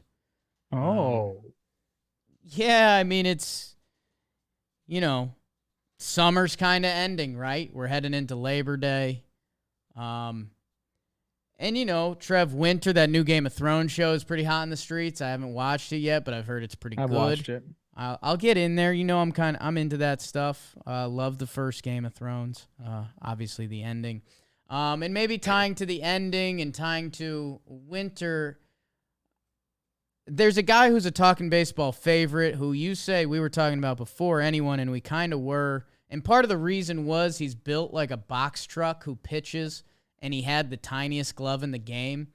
Yeah, I mean, it's, summer's kind of ending, right? We're heading into Labor Day. And, Trev, Winter, that new Game of Thrones show is pretty hot in the streets. I haven't watched it yet, but I've heard it's pretty good. I've watched it. I'll get in there. I'm into that stuff. Love the first Game of Thrones. Obviously the ending. And maybe tying to the ending and tying to Winter, there's a guy who's a Talkin' Baseball favorite who you say we were talking about before anyone, and we kind of were. And part of the reason was he's built like a box truck who pitches, and he had the tiniest glove in the game.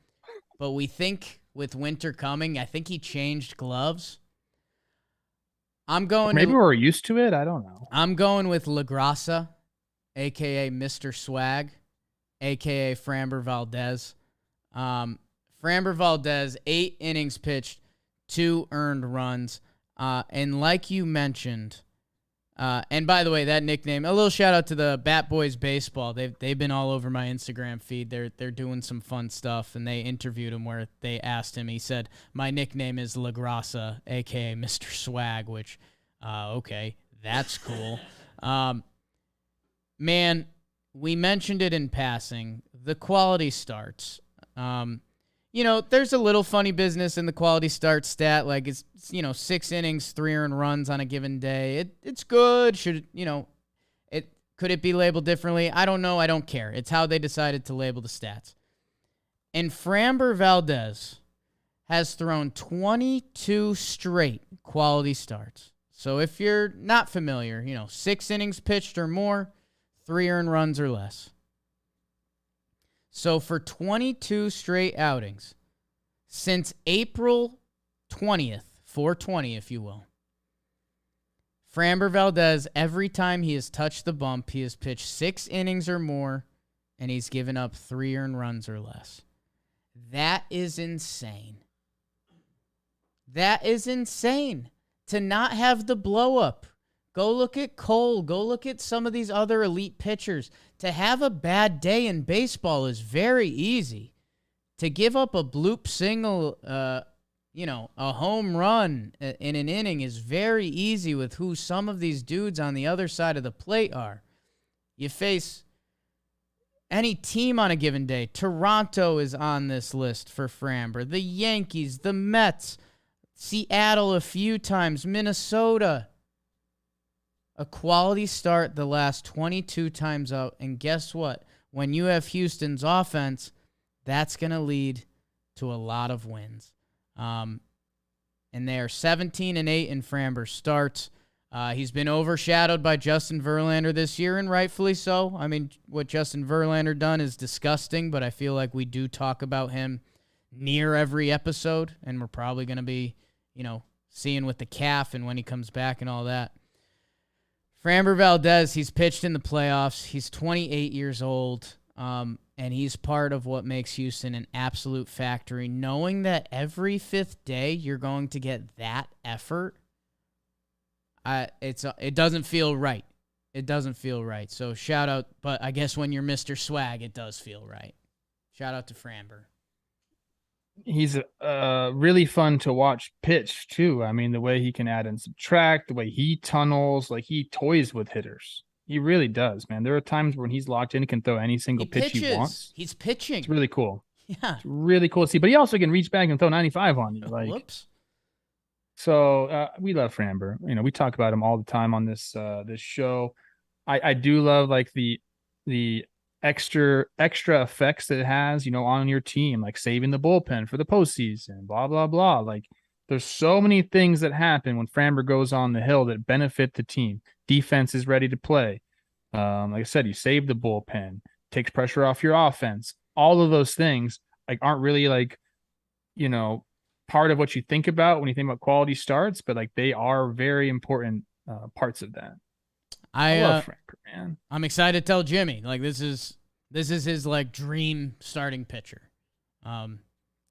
But we think with Winter coming, I think he changed gloves. Maybe we're used to it. I don't know. I'm going with LaGrassa, a.k.a. Mr. Swag. a.k.a. Framber Valdez. Framber Valdez, 8 innings pitched, 2 earned runs. And like you mentioned, and by the way, that nickname, a little shout out to the Bat Boys Baseball. They've been all over my Instagram feed. They're doing some fun stuff, and they interviewed him where they asked him. He said, "My nickname is La Grasa, aka Mr. Swag," which, okay, that's cool. Man, we mentioned it in passing. The quality starts. There's a little funny business in the quality start stat. Like it's 6 innings, 3 earned runs on a given day. It's good. Could it be labeled differently? I don't know. I don't care. It's how they decided to label the stats. And Framber Valdez has thrown 22 straight quality starts. So if you're not familiar, 6 innings pitched or more, 3 earned runs or less. So for 22 straight outings, since April 20th, 420 if you will, Framber Valdez, every time he has touched the bump, he has pitched 6 innings or more, and he's given up 3 earned runs or less. That is insane. That is insane. To not have the blow up. Go look at Cole. Go look at some of these other elite pitchers. To have a bad day in baseball is very easy. To give up a bloop single, a home run in an inning is very easy with who some of these dudes on the other side of the plate are. You face any team on a given day. Toronto is on this list for Framber. The Yankees, the Mets, Seattle a few times, Minnesota. A quality start the last 22 times out. And guess what? When you have Houston's offense, that's going to lead to a lot of wins. And they are 17-8 in Framber's starts. He's been overshadowed by Justin Verlander this year, and rightfully so. I mean, what Justin Verlander done is disgusting, but I feel like we do talk about him near every episode, and we're probably going to be, seeing with the calf and when he comes back and all that. Framber Valdez, he's pitched in the playoffs. He's 28 years old, and he's part of what makes Houston an absolute factory. Knowing that every 5th day you're going to get that effort, it doesn't feel right. It doesn't feel right. So shout out, but I guess when you're Mr. Swag, it does feel right. Shout out to Framber. He's really fun to watch pitch too. I mean, the way he can add and subtract, the way he tunnels, like he toys with hitters. He really does, man. There are times when he's locked in and can throw any single pitch he wants. He's pitching. It's really cool. Yeah. It's really cool to see. But he also can reach back and throw 95 on you. Like, whoops. So we love Framber. We talk about him all the time on this show. I do love like the extra effects that it has, on your team, like saving the bullpen for the postseason, blah, blah, blah. Like there's so many things that happen when Framber goes on the hill that benefit the team. Defense is ready to play. Like I said, you save the bullpen, takes pressure off your offense. All of those things like aren't really like, part of what you think about when you think about quality starts, but like they are very important parts of that. I love Framber, man. I'm excited to tell Jimmy, like this is his like dream starting pitcher. Did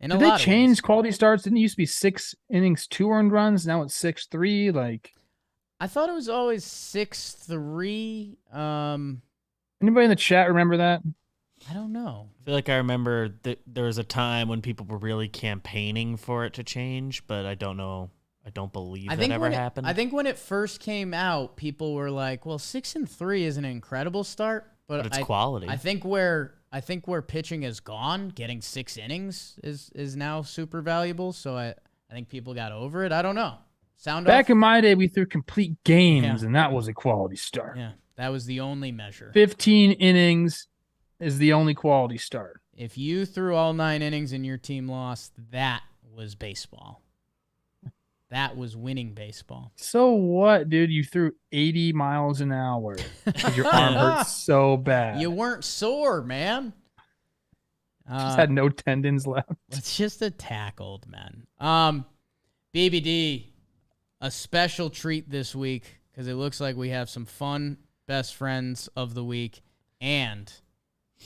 they change quality starts? Didn't it used to be 6 innings, 2 earned runs? Now it's 6-3. Like I thought it was always 6-3. Anybody in the chat remember that? I don't know. I feel like I remember that there was a time when people were really campaigning for it to change, but I don't know. I don't believe that ever happened. I think when it first came out, people were like, well, 6-3 is an incredible start, but it's quality. I think where pitching is gone, getting 6 innings is now super valuable. So I think people got over it. I don't know. Back in my day, we threw complete games, and that was a quality start. Yeah, that was the only measure. 15 innings is the only quality start. If you threw all 9 innings and your team lost, that was baseball. That was winning baseball. So what, dude? You threw 80 miles an hour because your arm hurt so bad. You weren't sore, man. Just had no tendons left. It's just a tackled, man. BBD, a special treat this week because it looks like we have some fun best friends of the week and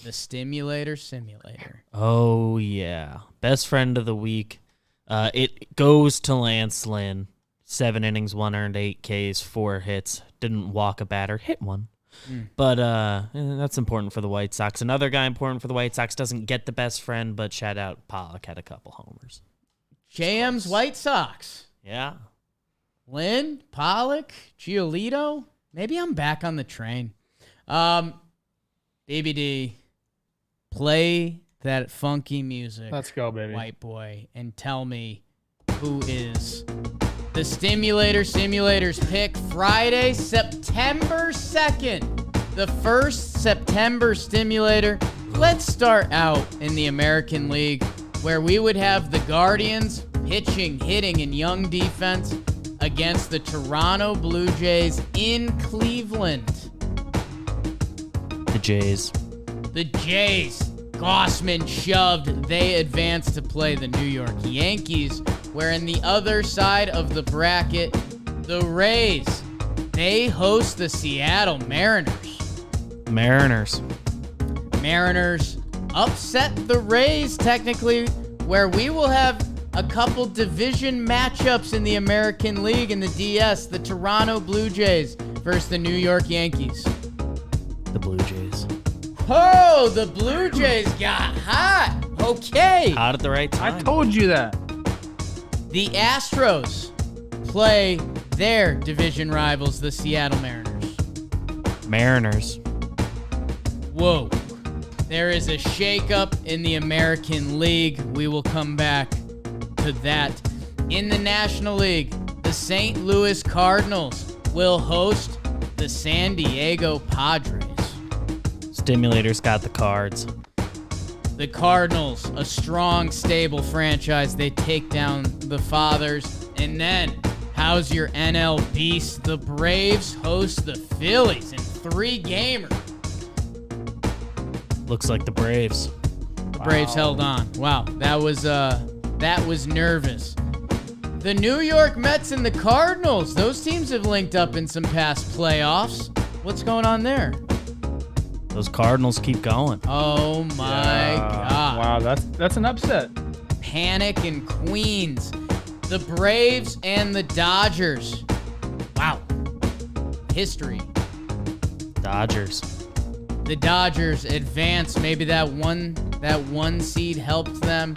The Stimulator Simulator. Oh, yeah. Best friend of the week. It goes to Lance Lynn. 7 innings, 1 earned, 8 Ks, 4 hits. Didn't walk a batter, hit one. But that's important for the White Sox. Another guy important for the White Sox doesn't get the best friend, but shout out Pollock had a couple homers. JM's White Sox. Yeah. Lynn, Pollock, Giolito. Maybe I'm back on the train. BBD, play that funky music. Let's go, baby. White boy, and tell me who is the Stimulator Simulators pick Friday, September 2nd. The first September Stimulator. Let's start out in the American League, where we would have the Guardians pitching, hitting, and young defense against the Toronto Blue Jays in Cleveland. The Jays. The Jays. Gossman shoved. They advanced to play the New York Yankees, where in the other side of the bracket, the Rays, they host the Seattle Mariners. Mariners upset the Rays, technically, where we will have a couple division matchups in the American League in the DS. The Toronto Blue Jays versus the New York Yankees. The Blue Jays. Oh, the Blue Jays got hot. Okay. Hot at the right time. I told you that. The Astros play their division rivals, the Seattle Mariners. Mariners. Whoa. There is a shakeup in the American League. We will come back to that. In the National League, the St. Louis Cardinals will host the San Diego Padres. Stimulators got the Cards. The Cardinals, a strong, stable franchise. They take down the Fathers. And then, how's your NL Beast? The Braves host the Phillies in 3-gamer. Looks like the Braves. The Braves held on. Wow, that was nervous. The New York Mets and the Cardinals. Those teams have linked up in some past playoffs. What's going on there? Those Cardinals keep going. Oh my God. Wow, that's an upset. Panic in Queens. The Braves and the Dodgers. Wow. History. Dodgers. The Dodgers advance. Maybe that one seed helped them.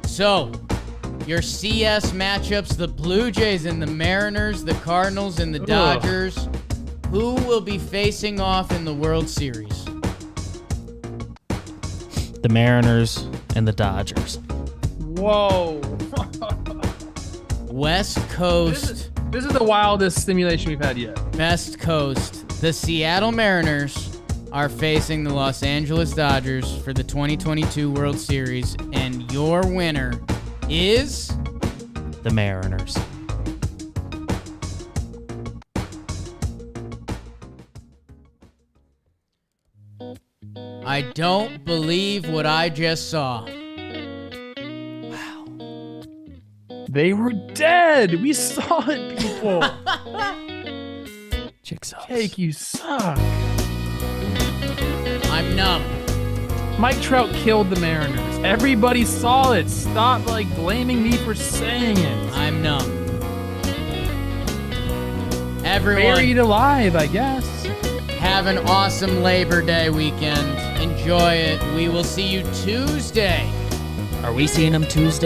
So, your CS matchups, the Blue Jays and the Mariners, the Cardinals and the Dodgers. Who will be facing off in the World Series? The Mariners and the Dodgers. Whoa. West Coast. This is the wildest stimulation we've had yet. West Coast. The Seattle Mariners are facing the Los Angeles Dodgers for the 2022 World Series, and your winner is The Mariners. I don't believe what I just saw. They were dead. We saw it, people. Jigsaw. Cake, you suck. I'm numb. Mike Trout killed the Mariners. Everybody saw it. Stop blaming me for saying it. I'm numb. Everyone, Buried alive, I guess. have an awesome Labor Day weekend. Enjoy it. We will see you Tuesday. Are we seeing them Tuesday?